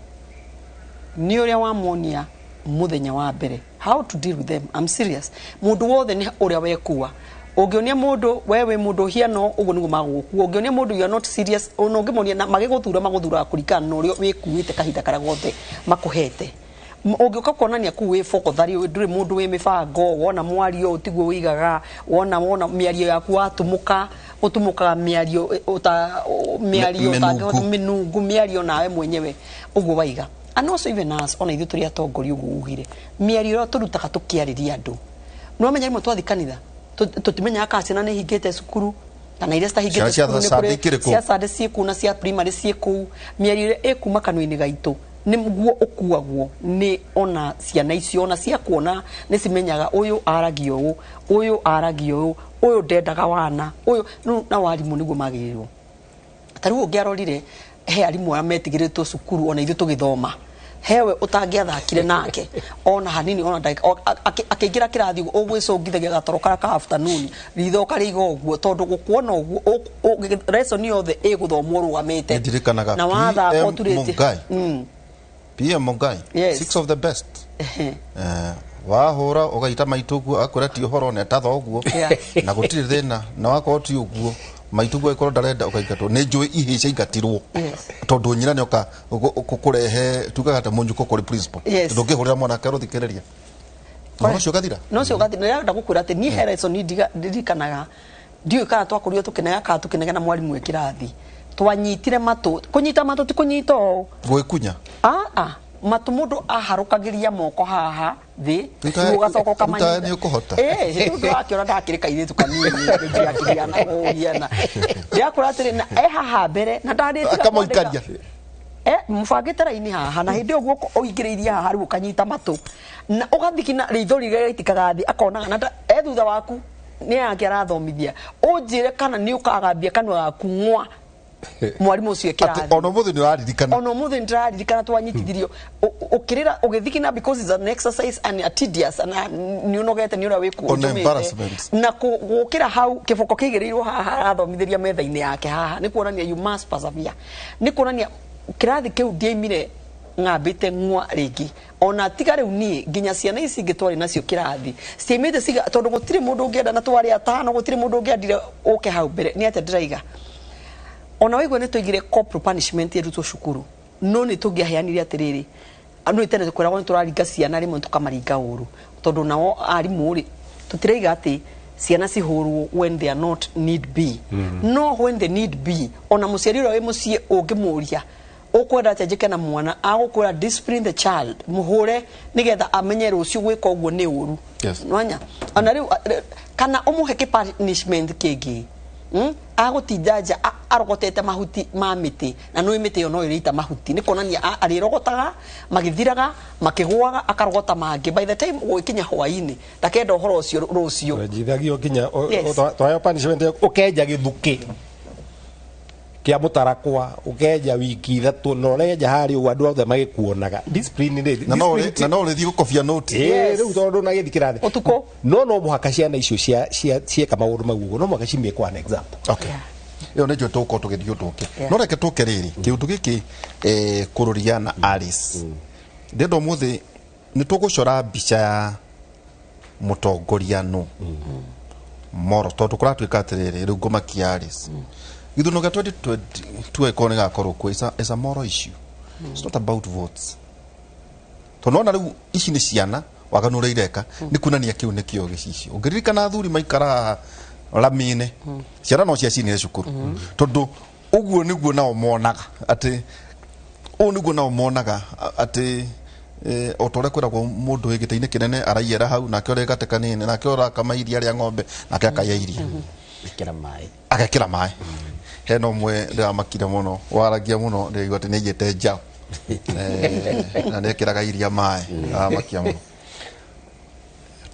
N: ni uria wa monia muthenya wa mbere how to deal with them. I'm serious. Mundu wothe ni uria wekua ungionia mundu wewe mundu hiano ugo nigo maguku ungionia mundu you are not serious ono ngimonia na maguthura kurikana no urio wikuite kahinda kara gothe makuhete ungioka kuonania ku we fokothari nduri mundu we mibango wona mwario utiguo wigaga wona miario yaku utumuka miario minungu miario nawe mwenyewe ugo waiga and also even us ona ithu turi atongori ugu ugire miario ro turutaga tukiariria andu no menya rimwe twathi kanitha tutimenya akacina ni hingite cukuru kana iria stahingite cia sade ciku na cia primary ciku miario ekuma kanwini gaitu ni mguo ukuagwo ni ona ciana icio ona cia kuona ni cimenyaga uyu aragio uyu ndendaga wana uyu na warimu niguo magirirwo tariu ungiarorire he arimu ametigiriritwo cukuru ona ithu tugithoma hewe utangiathakire nake ona hanini ona akigira kirathi ugwicungithagia gatoro kara ka afternoon ritho karigo uguo tondu gukuona uguo lesson yothe iguthomwo rugamite
K: na watha koturite PM Mungai 6 of the best wahura ugaita maitugu akwira ti uhoro ne tatho uguo na gutiri thina na wako ti uguo maitugu ikoro ndarenda ukaingatwo ni njui ihe ciaingatirwo tondu nyina ni oka kukurehe tugaga ta munjuko kuri principal ndungihurira mwana karo thikiriria no cio gathira nda gukwira ati ni Harrison ndirikanaga ndiu kana twakurio tukinega na mwarimu ekirathi twanyitire matu kunyita matu ti kunyito gwikunya matu mundu aharukagiria moko haha thi ugacoko kamanya ni ukuhota
N: ndu akiona ndakirika ithu kanini ndiakiria na uhiana ndiakura atiri na haha mbere na ndaritiga
K: akamoikaria
N: mufangite raini haha na hindi uguo uingiriirie haha riu kanyita matu na ugathikina rithori gaitikaga thi akona na thutha waku ni yake arathomithia unjire kana ni ukagambia kanwa gaku ngwa mwarimu ucio kirathi
K: ono muthe ni raririkana
N: twanyitithirio ukirira ugithikina because it's an exercise and a tedious and ni unogete ni ura wiku na gukira hau kiboko kigirirwo haha arathomithiria metha-ini yake haha ni kuonania you must persevere ni kuonania kirathi kiu ndiaimire ngambite ngwa ringi ona tiga riu ni nginya ciana ici ngitwari nacio kirathi ciaimite ciga tondu gutire mundu ungienda na twari atano gutire mundu ungiendire uke hau mbere ni ate ndiraiga ona wigwe ni tuigire corporal punishment yetu cukuru no ni tungiaheanire atiriri anu itene tukwiragwo ni turaringa ciana rimwe tukamaringa uru tondu nao arimu ri tutireiga ati ciana cihurwo when they are not need be no when they need be ona muciari uri mucie ungimuria ukwenda atajike na mwana agukwira discipline the child muhure nigetha amenye rucio gwika uguo ni uru nwanya ona riu kana umuhe punishment kingi agutinda nja arogotete mahuti ma mĩtĩ na nĩ mĩtĩ ĩyo no ĩrĩita mahuti nĩ kuonania arĩrogotaga magĩthiraga makĩgũaga akarogota mangĩ by the time gũkinya hwaĩ-inĩ ndakenda ũhoro ũcio rũciũ
M: njithagio nginya twayo punishment ũkenja gĩthukĩ kia mutarakwa ukenja wiki ithatũ na ũrenja harĩ ũguo andũ othe magĩkuonaga discipline
K: na no ũrĩthiĩ gũkobia note
M: rĩu tondũ na gĩthi kĩrathi
N: ũtukũ
M: no mũhaka ciana icio cieka maũndũ mau ũguo no mũhaka cimĩkwo an example
K: okay ĩyo nĩcio tũgũkorwo tũgĩthiĩ ũtũke no reke tũke rĩrĩ kĩũndũ gĩkĩ kũrũria na Alice ndĩndo mũthĩ nĩ tũgũcora mbica ya mũtongoria no moro tondũ kũratuĩka atĩrĩrĩ rĩu ngũmakia Alice githuno gĩa 2022 ĩkorwo nĩgakorwo kuo is a moral issue it's not about votes tonona rĩu ici nĩ ciana waganu ũrĩa ireka nĩ kuonania kĩu nĩkĩo gĩcicio ũngĩririkana athuri maikara rami-inĩ ciana no ciacinire cukuru tondũ ũguo nĩguo nao monaga atĩ ũũ nĩguo nao monaga atĩ o tore kwĩragwo mũndũ wĩ gĩtĩ-inĩ kĩnene araiyera hau nake ũrĩa gate kanini nake ũrakama iria rĩa ng'ombe nake akaiya iria agekĩra maĩ hena ũmwe ndĩramakire mũno waragia mũno ndĩraigua atĩ nĩaiyĩte njaũ na nĩekĩraga iria maĩ aramakia mũno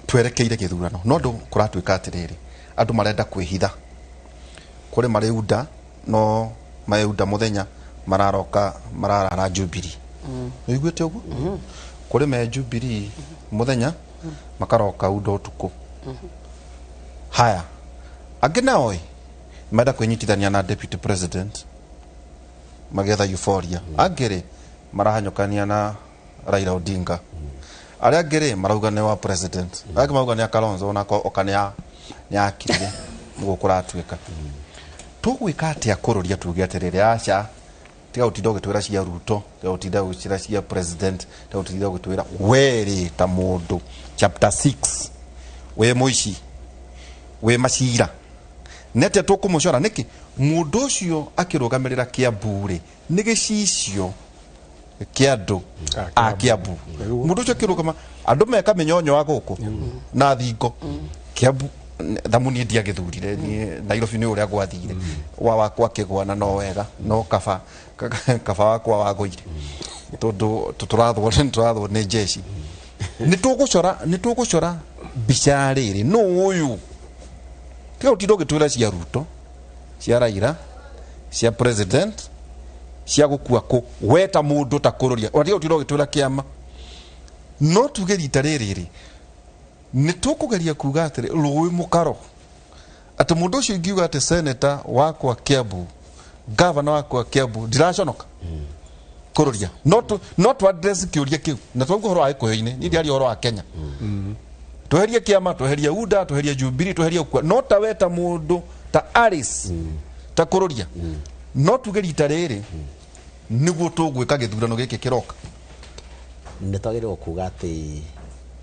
K: twerekeire gĩthurano no andũ kũratuĩka atĩrĩrĩ andũ marenda kwĩhitha kũrĩ marĩunda no maĩunda mũthenya mararoka mararara Jubilee ũiguĩte ũguo kũrĩ me Jubilee mũthenya makaroka unda ũtukũ haya angĩ nao menda kwĩnyitithania na deputy president magetha euphoria angĩ marahanyũkania na Raila Odinga arĩa angĩ marauga nĩ wa president angĩ marauga nĩ Kalonzo na okania nĩ akirire gũkũratuĩka tũgwĩka atĩa kũrũria tuge atĩrĩrĩ aca tiga ũtinda ũgĩtwĩra cia Ruto tiga ũtinda ũgĩtwĩra cia president tiga ũtinda ũgĩtwĩra werĩ ta mũndũ chapter 6 we mũici we macira nete tũkũmũcora nĩkĩ mũndũ ũcio akĩrũgamĩrĩra Kiambu rĩ nĩ gĩcicio kĩa andũ a Kiambu mũndũ ũcio akĩrũgama andũ meka mĩnyonyo wa gũkũ na thingo Kiambu thamuni ndiagĩthurire Nairobi nĩ ũrĩa gwathire wakwa kĩgwana no wega no kaba wakwa wagũire tondũ tũrathwo nĩ jeshi nĩ tũgũcora mbica rĩrĩ no ũyũ tiga ũtinda ũgĩtwĩra cia Ruto cia Raila cia president cia gũkua kũ weta mũndũ ta kũrũria tiga ũtinda ũgĩtwĩra kĩama no tuge rita rĩrĩ nĩ tũkũgeria kuga atĩrĩ rũĩ mũkaro atĩ mũndũ ũcio ingiuga atĩ senator wakwa Kiambu governor wakwa Kiambu ndiraconoka kũrũria no to address kĩũria kĩu na twauga ũhoro wa gĩkũyũ-inĩ nĩ ndiaria ũhoro wa Kenya tweherie kĩama tweherie UDA tweherie Jubilee tweherie ũkua no ta weta mũndũ ta Alice ta kũrũria no tuge rita rĩrĩ nĩguo tũgwĩka gĩthurano gĩkĩ kĩroka
L: nĩ twagĩrĩirwo kuga atĩ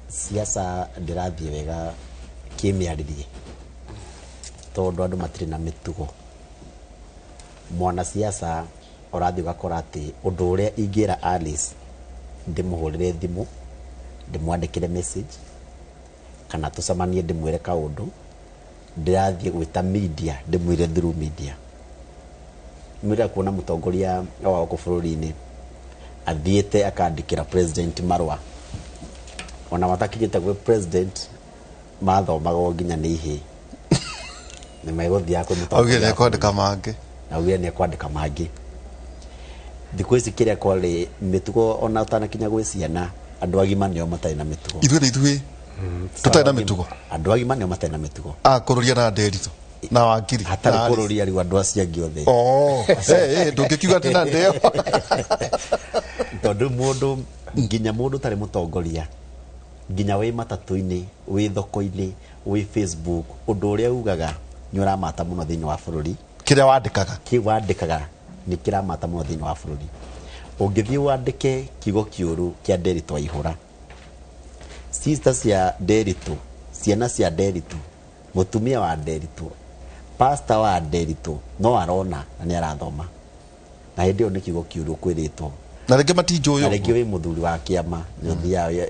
L: siasa ndĩrathiĩ wega kĩmĩarĩrie tondũ andũ matirĩ na mĩtugo mwana siasa ũrathiĩ ũgakora atĩ ũndũ ũrĩa ingĩra Alice ndĩmũhũrĩre thimũ ndĩmwandĩkĩre message kana tũcemanie ndĩmwĩre kaũndũ ndĩrathiĩ gwĩta media ndĩmwĩre through media mwĩra kuona mũtongoria wa gũkũ bũrũri-inĩ athiĩte akandĩkĩra president marũa ona matakinyĩte gwĩ president mathomaga nginya nĩ ihĩ nĩ megũthiaga kwĩ mũtongoria
K: augire kwandĩka mangĩ
L: augire nĩ kwandĩka mangĩ thikũ ici kĩrĩa kwarĩ mĩtugo ona ũtanakinya gwĩ ciana andũ agima nĩo matarĩ na mĩtugo
K: ithuĩ tũtarĩ na mĩtugo
L: andũ agima nĩo matarĩ na mĩtugo
K: kũrũria na Nderitu na Wakiri
L: hatarĩ kũrũria rĩu andũ acio angĩ othe
K: ndũngĩkiuga atĩ na ndeo
L: tondũ mũndũ nginya mũndũ tarĩ mũtongoria nginya wĩ matatũ-inĩ wĩ thoko-inĩ wĩ Facebook ũndũ ũrĩa ugaga nĩ ũramata mũno thĩinĩ wa bũrũri
K: kĩrĩa
L: wandĩkaga nĩ kĩramata mũno thĩinĩ wa bũrũri ũngĩthiĩ wandĩke kiugo kĩũru kĩa Nderitu Waihũra sister cia Nderitu ciana cia Nderitu mũtumia wa Nderitu pastor wa Nderitu no arona na nĩ arathoma na hĩndĩ ĩyo nĩ kiugo kĩũru kwĩrĩtwo
K: na rĩngĩ matinjũĩ
L: na rĩngĩ wĩ mũthuri wa kĩama nĩ ũthiaga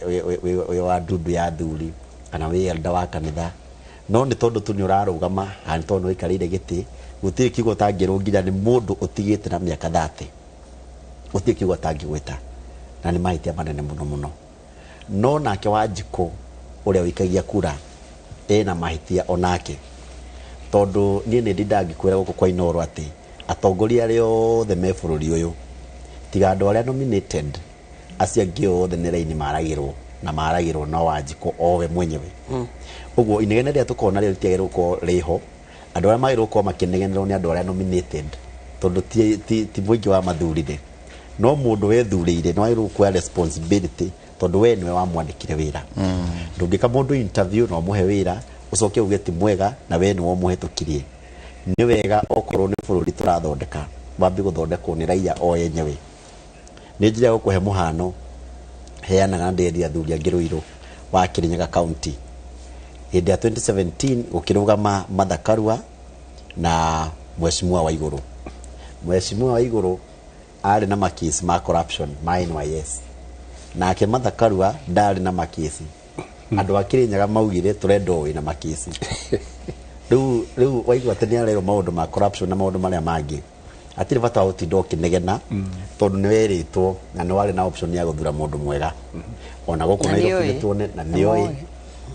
L: wĩ wa ndundu ya athuri kana wĩ elder wa kanitha no nĩ tondũ tu nĩ ũrarũgama nĩ tondũ nĩ ũikarĩire gĩtĩ gũtirĩ kiugo ũtangĩrwo nginya nĩ mũndũ ũtigĩte na mĩaka 30 gũtirĩ kiugo ũtangĩgwĩta na nĩ mahĩtia manene mũno mũno no nake Wanjikũ ũrĩa wĩikagia kura ena mahĩtia onake tondũ niĩ nĩ ndangĩkwĩra gũkũ kwa Inooro atĩ atongoria arĩa othe me bũrũri ũyũ tiga andũ arĩa nominated acio angĩ othe nĩ raini maragĩrwo no Wanjikũ owe mwenyewe ũguo inegene rĩa tũkona rĩo rĩtiagĩrĩirwo gũkorwo rĩho andũ arĩa magĩrĩirwo gũkorwo makĩnegenerwo nĩ andũ arĩa nominated tondũ ti mũingĩ wa mathurire no mũndũ wethurĩire nĩ wagĩrĩirwo kuoya responsibility tondũ we nĩwe wamwandĩkire wĩra ndũngĩka mũndũ interview na ũmũhe wĩra ũcoke uge ti mwega na we nĩwe ũmũhetũkirie nĩ wega okorwo nĩ bũrũri tũrathondeka wambi gũthondekwo nĩ raia o yenyewe nĩ njĩra gũkũhe mũhano heanaga ndĩri athuri angĩrũirwo wa Kirinyaga County hĩndĩ ya 2017 gũkĩrũgama Martha Karua na Mheshimiwa Waigũrũ arĩ na makesi ma corruption ma NYS nake Martha Karua ndarĩ na makesi andũ a Kirinyaga maugire tũrenda wĩ na makesi rĩu Waigũrũ atĩ nĩ arerwo maũndũ ma corruption na maũndũ marĩa mangĩ atirĩ bata wa gũtinda ũkĩnegena tondũ nĩ werĩtwo na nĩ warĩ na option ya gũthura mũndũ mwega ona gũkũ Nairobi tuone na nĩoĩ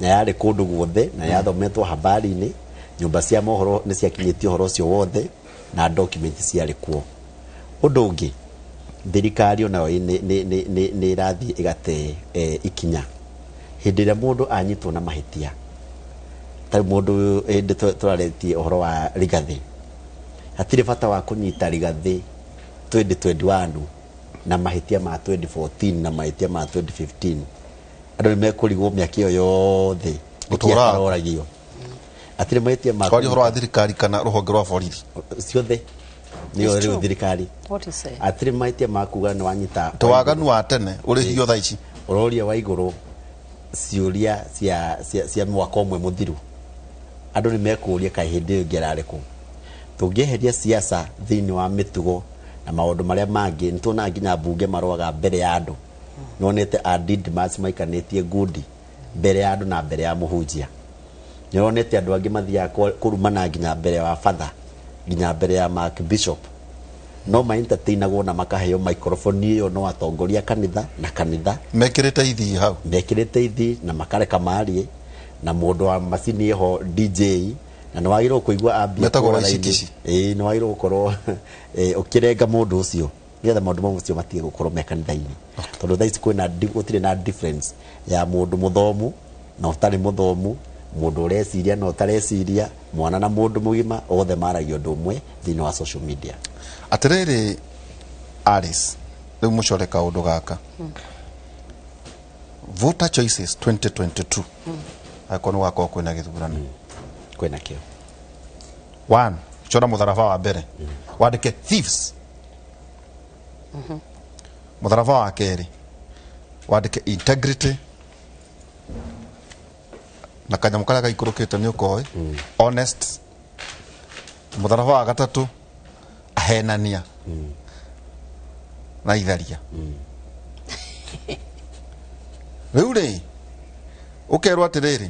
L: na yarĩ kũndũ guothe na yathometwo habari-inĩ nyũmba cia mohoro nĩ ciakinyĩtio ũhoro ũcio wothe na document ciarĩ kuo ũndũ ũngĩ thirikari onayo nĩ ĩrathiĩ ĩgate ikinya hĩndĩ ĩrĩa mũndũ anyitwo na mahĩtia tarĩ mũndũ hĩndĩ tũrarĩtie ũhoro wa Rigathĩ hatirĩ bata wa kũnyita Rigathĩ 2021 na mahĩtia ma 2014 na mahĩtia ma 2015 andũ nĩ mekũrigwo mĩaka ĩyo yothe gũtũragio hatirĩ mahĩtia ma
K: kwa ũhoro wa thirikari kana rũhonge rwa borithi
L: ciothe nĩyo rĩu thirikari hatirĩ mahĩtia ma kuga nĩ wanyita
K: tawaganu wa tene ũrĩhio thaa ici
L: ũroria Waigũrũ ciũria cia mwaka ũmwe mũthiru andũ nĩ mekũria kaĩ hĩndĩ ĩyo ngĩrarĩkũ tũngĩeheria siasa thĩinĩ wa mĩtugo na maũndũ marĩa mangĩ nĩ tuonaga nginya mbunge maroaga mbere ya andũ nĩonete adid maci maikanĩtie ngundi mbere ya andũ na mbere ya mũhunjia nĩonete andũ angĩ mathiaga kũrumana nginya mbere ya father nginya mbere ya Mark Bishop no ma-entertainagwo na makaheo microphone ĩyo no atongoria kanitha
K: mekĩrĩte ithi hau
L: mekĩrĩte ithi na makareka marie na mũndũ wa macini ĩho DJ na nĩ wagĩrĩirwo kũigua ambia nĩ wagĩrĩirwo gũkorwo ũkĩrenga mũndũ ũcio nĩgetha maũndũ mau ũcio matige gũkorwo me kanitha-inĩ tondũ thaa ici gũtirĩ na difference ya mũndũ mũthomu na ũtarĩ mũthomu mũndũ ũreciria na ũtareciria mwana na mũndũ mũgima othe maragia ũndũ ũmwe thĩinĩ wa social media
K: atĩrĩrĩ Alice rĩu mũcore kaũndũ gaka voter choices 2022 akorwo wakorwo kwĩna gĩthurano
L: kwĩna kĩo
K: 1 chora mũtharaba wa mbere wandĩke thieves mũtharaba wa kerĩ wandĩke integrity na kanyamũ karĩa gaikũrũkĩte nĩ ũkoĩ honest mũtharaba wa gatatũ ahenania na itharia rĩu rĩ ũkerwo atĩrĩrĩ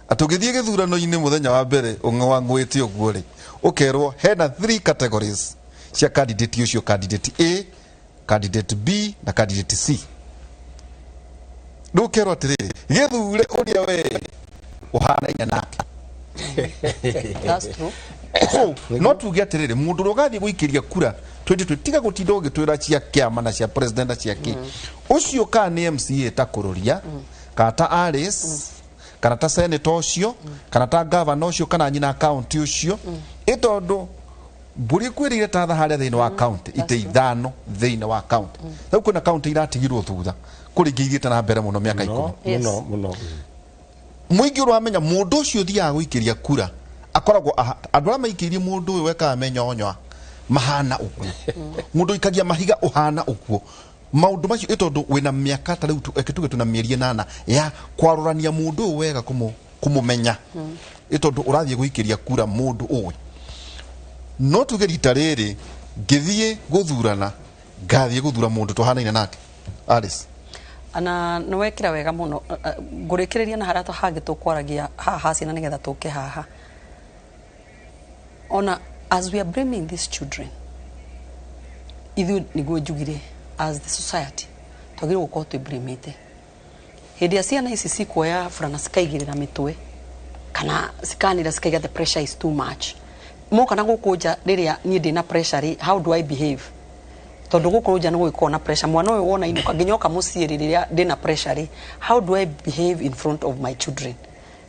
K: atũgĩthiĩ gĩthurano-inĩ mũthenya wa mbere ũng'wang'wĩte ũguo rĩ ũkerwo hena 3 categories cia candidate ũcio candidate A candidate B na candidate C rĩu ũkerwo atĩrĩrĩ gĩthure ũrĩa we ũhanaine nake no tuge atĩrĩrĩ mũndũ ũrĩa ũgathiĩ gũikĩria kura 2020 tiga gũtinda ũgĩtwĩra cia kĩama na cia president na cia kĩ ũcio ka nĩ MCA ta kũrũria kana ta Alice kana ta senator ũcio kana ta governor ũcio kana nyina county ũcio ĩtondũ mbũri kwĩrĩire ta harĩa thĩinĩ wa county ite ithano thĩinĩ wa county rĩu kwĩna county iratigirwo thutha kũringĩithĩte na mbere mũno mĩaka 10
M: mũno
K: mũingĩ ũramenya mũndũ ũcio thiaga gũikĩria kura akoragwo andũ arĩa maikĩirie mũndũ ũyũ wekaga menyonyoa mahana ũguo mũndũ ikagia mahiga ũhana ũguo maũndũ macio ĩtondũ wĩna mĩaka ta rĩu tuge tuna mĩeri 8 ya kwarũrania mũndũ ũyũ wega kũmũmenya ĩtondũ ũrathiĩ gũikĩria kura mũndũ ũyũ no tuge rita rĩrĩ ngĩthiĩ gũthurana ngathiĩ gũthura mũndũ tuhanaine nake Alice
N: ana no wekira wega muno ngurikireria na harato hangi tukwaragia haha ciana nigetha tuke haha ona as we are bringing these children ithu niguo njugire as the society twagire gukorwo twibrimite hindi ya ciana ici cikuoya furana cikaigirira mitwe kana cikanira cikaiga the pressure is too much moka na gukunja riria nie ndina pressure how do I behave tondu gukunja no gwikona pressure mwana uyu wona inuka nginyoka mucii riria ndina pressure how do I behave in front of my children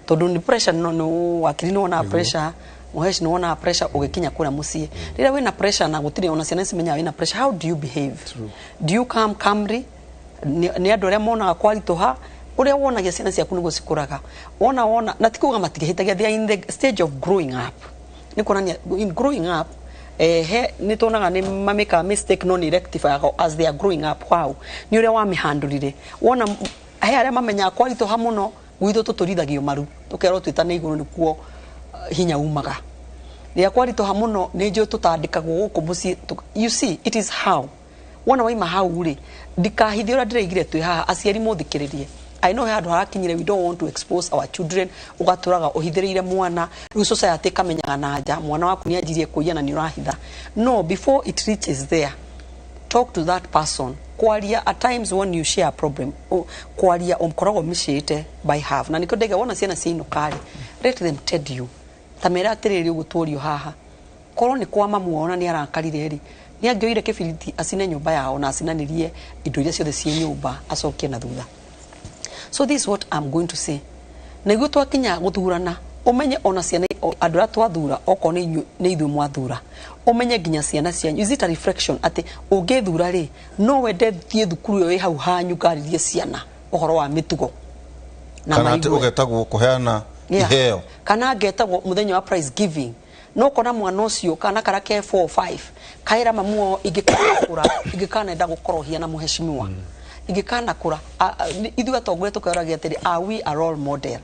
N: tondu ni pressure no wakiri no na pressure muheshi no na pressure ugikinya kura mucii riria wina pressure na gutire ona ciana cimenya wina pressure how do you behave do you come calmly ni andu aria mona kwalitoha uria wonagia ciana ciaku niguo cikuraga wona na tikuga matigihitagia they are in the stage of growing up ni kuonania in growing up ni tonaga ni mameka mistake no ni rectify as they are growing up wow ni uria wa mihandurire wona he aria mamenya kwalitoha muno gwithu tuturithagio maru tukero twitane iguru nikuo hinya umaga ria kwalitoha muno ni njo tutandikagwo guku mucii you see it is how wona waima hau ri ndikahithia ura ndireigire twi haha aciari muthikiririe I know handu harakinyire we don't want to expose our children ugaturaga uhithireire mwana ru society kamenyaga na nja mwana waku ni ajirie kuiya na ni urahitha no before it reaches there talk to that person kwaria at times when you share a problem kwaria umkoragwo mishite by half na niko ndege wona ciana ciino kali let them tell you tamera atiriri uguturio haha korwo ni kwa mamu wona ni arakarire ri ni angioire kibiriti acine nyumba yao na acinanirie indo iria ciothe cie nyumba acokie na thutha so this is what I'm going to say niguo twakinya guthurana umenye ona ciana andu ra twathura oko ni ithu mwathura umenye ginya ciana cianyu is it a reflection ati ungithura ri no wende thie thukuru yo hau hanyu ngaririe ciana uhoro wa mitugo
K: na kana ati ugetagwo kuheana iheo
N: kana ngetagwo muthenya wa prize giving no kona mwana ucio kana karake 4 5 kaira mamuo igikana enda gukorohia na muheshimiwa igikana kura ithu atongore tukoragia atiri are we a role model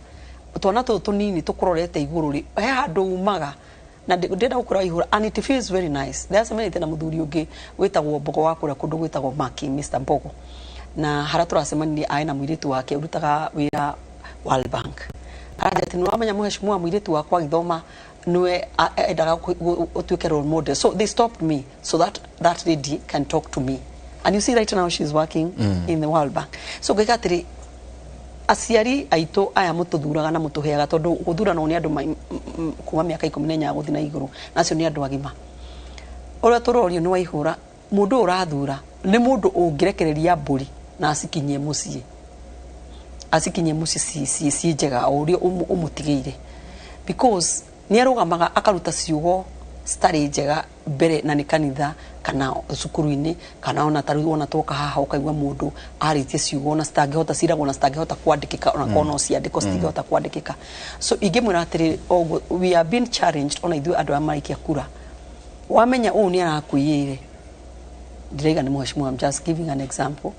N: twana tunini tukurorete iguru ri he handu umaga na ndenda gukura ihura and it feels very nice there's many tena muthuri ungi witagwo Mbogo wakura kundu gwitagwo Maki Mr Mbogo na haratura semani aina mwiritu wake urutaga wira World Bank arati no amenya muheshimiwa mwiritu wakwa githoma niwe endaga utuike role model so they stopped me so that lady can talk to me and you see right now she's working in the World Bank so gikatiri aciari aito aya mututhuraga na mutuheaga tondu guthura no ni andu kuma miaka 14 guthina iguru nacio ni andu agima ora turorio ni waihura mundu urathura ni mundu ungirekereria mburi na asikinyie mucii si njega urio umutigeire because ni arugamaga akaruta ciugo stari njega mbere na ni kanitha kana cukuru-ini kana ona taru ona toka haha ukaigwa mundu aritie ciugo na stangihota ciragwo na stangihota kwandikika ona kono ciandiko stingihota kwandikika so ingimwira atiri we are being challenged ona ithu andu amarikia kura wamenya ni arakuire ndirega ni muheshimiwa I'm just giving an example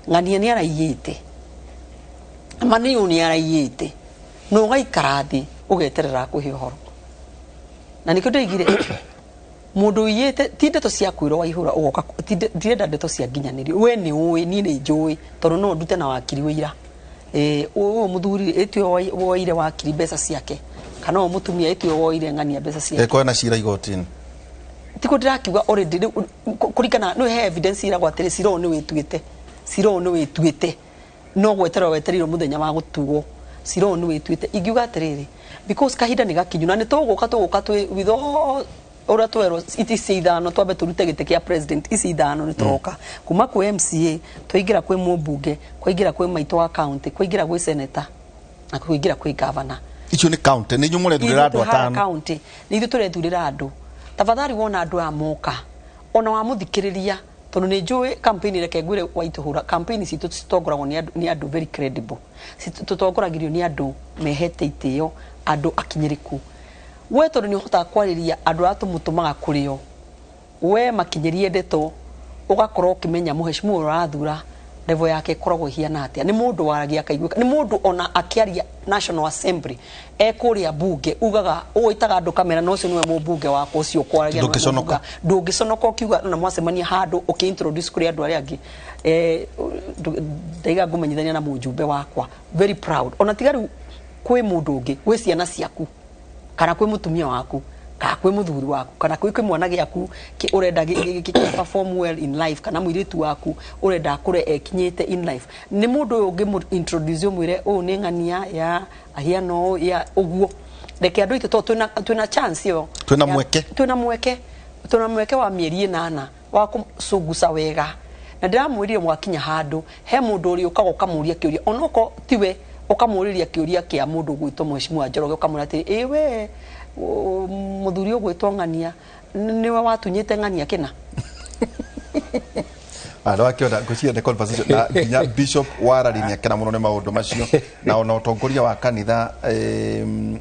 N: ngania ni araiyite mani ni araiyite no gaikarathi ugeterera kuhe horo na niko ndigire mundu yete tindeto cia kwiro waihura ugoka ndirenda ndeto cia nginyaniri we ni uwi ni ni njui tondu no ndute na wakiri wira uyu muthuri etio woire wakiri mbeca ciake kana o mutumia etio woire ngania mbeca ciake
K: eko na cira igotini
N: tiko ndirakiuga already kurikana no he evidence ira gwatire ciro ni wituite no gwetera weteriro muthenya wa gutugo ciro ni wituite ingiuga atiriri because kahinda ni gakinyu na ni tuguka twi witho ora twero itisi ithano twambe turute gite kia president isi ithano ni turoka kuma ku MCA twigira kwi mumbunge kwigira kwi maito wa county kwigira kwi senator na kwigira kwi governor
K: icio ni county ni nyumure thurira andu atano
N: county ni ithu turethurira andu tafadhali wona andu amoka ona wa muthikiriria tondu ni njui campaign reke ngwire waituhura campaign citu citongoragwo ni andu very credible tutongoragirio ni andu mehete itio andu akinyiriku we tondu ni uhota kwariria andu atumutumaga kurio we makinyirie ndeto ugakorwo ukimenya muheshimiwa urathura level yake koragwo hiana atia ni mundu waragia kaiguka ni mundu ona akiaria National Assembly ekuria bunge ugaga uitaga andu kamera no cio niwe mubunge wako ucio kwaragia ndungiconoka ukiuga na mwacemania handu ukiintroduce kuri andu aria angi ndaiga ngumenyithania na mujumbe wakwa very proud ona tigaru kwi mundu ungi wi ciana ciaku kana kwi mutumia waku kana kwi muthuri waku kana kwi mwana giaku urenda perform well in life kana mwiritu waku urenda kure ekinyite in life ni mundu ungi introduce mwire o ni ngania ya ahiano ya uguo reke andu itu twina chance yo twina mweke wa mieri 8 wa kusugusa wega na ndiramwirire mwakinya handu he mundu uri ukaga ukamuria kiuria onoko tiwe ukamuriria kiuria kia mundu gwitwo Mheshimiwa Njoroge ukamura ati ewe muthuri ugwitwo ngania niwe watunyite ngania kina
K: ando akiona gucia the conversation na nginya bishop wararimia kena muno ne maundu macio na ona utongoria wa kanitha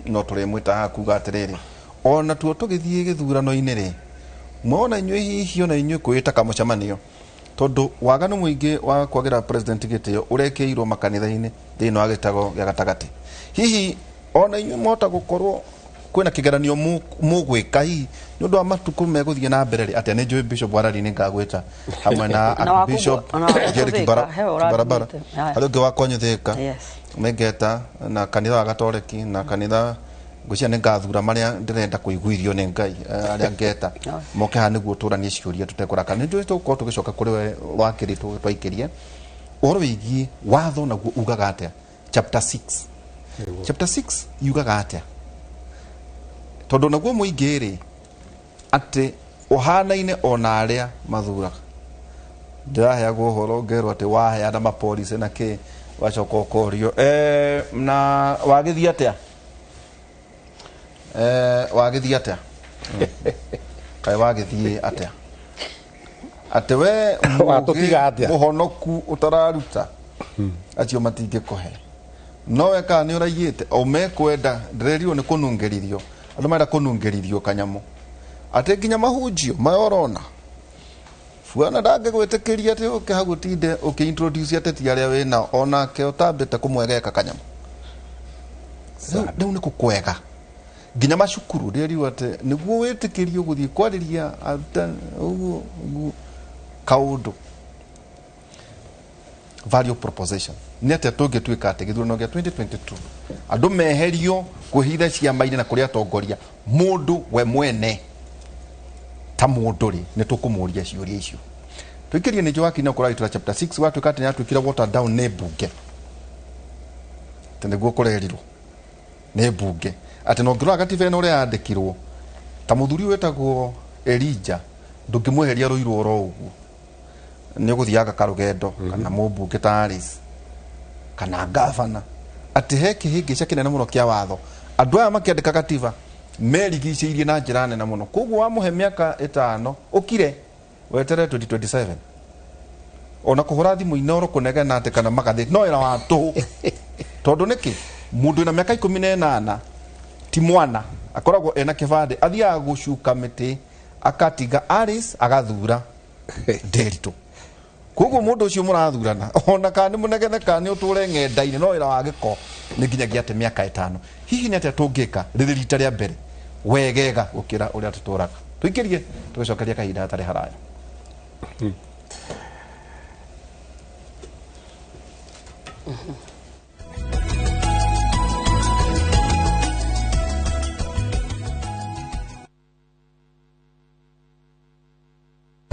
K: no turemwita hakuga atiriri ona tuo tugithie githurano-ini ri mwona inywe hihi ona inywe kwita kamucamanio tondu waganu muingi wa kwagira president gitio urekeirwo makanitha-ini thino agitago ya gatagati hihi ona inywe mota gukorwo kwina kigeranio mugwika hi nundu amatuku meguthie na mbere ati ni njui bishop warari ni ngagwita hamwe na bishop Jerry barabara alonge wakonyetheka megeta na kanitha wa gatoreki na kanitha gucia ni ngathura maria ndirenda kuiguirio ni ngai aria ngeta moke ha niguo turanie ciuria tutekuraka ni njui tuko tugicoka kuri we wakiritu twaikirie oro wigi watho naguo ugaga atia chapter 6 yugaga atia tondu naguo muingiri ati uhanaine ona aria mathuraga ndiraheagwo horo ngerwo ati waheana mapolisi na ki wacoka ukorio na wagithia atia wagithia atia kai wagithie atia ati we muhonoku utararuta acio matingi kuhe no weka ni uraiyite o mekwenda ndirerio ni kunungeririo andu mara kunungeririo kanyamu ate nginya mahunjio mayorona fuana ndage gwitikiria ati ukihagutinde ukiintroduce ateti aria wina ona ke utambite kumwegeka kanyamu ndu ni kukwega nginya macukuru ndirerio ati niguo witikirio guthie kwariria kaundu value proposition ni ati tungituika ati githurano gia 2022 andu meherio kuhitha ciama-ini na kuria tongoria mundu we mwene ta mundu ri ni tukumuria ciuria icio twikirie ni Joaki na kura itura chapter 6 watu kati ya twikira water down ne bunge tende guo kurerirwo ne bunge ati no ngirwa gati vena uria andikirwo ta muthuri wetagwo Elija ndungimweheria ruiru oro uguo ni guthiaga karugendo kana mubunge taris kana governor ati heki hiki kinene muno kia watho andu aya makiandika katiba merigicĩirie na njĩra nene muno koguo wamuhe miaka 5 ukire wetere 2027 ona kuhura thimu inoro kunegena ati kana magathi no ira watu tondu niki mundu ina miaka 18 ti mwana akoragwo ena kibande athiaga gucuka miti akatiga aris agathura nderitu koguo mundu ucio murathurana ona kana munegene kana uture ng'enda-ini no ira wa giko ni nginyagia ati miaka 5 hihi ni ati tungika rita ria mbere wegega ukira uria tuturaga tuikirie tugicokeria kahinda hatari haraya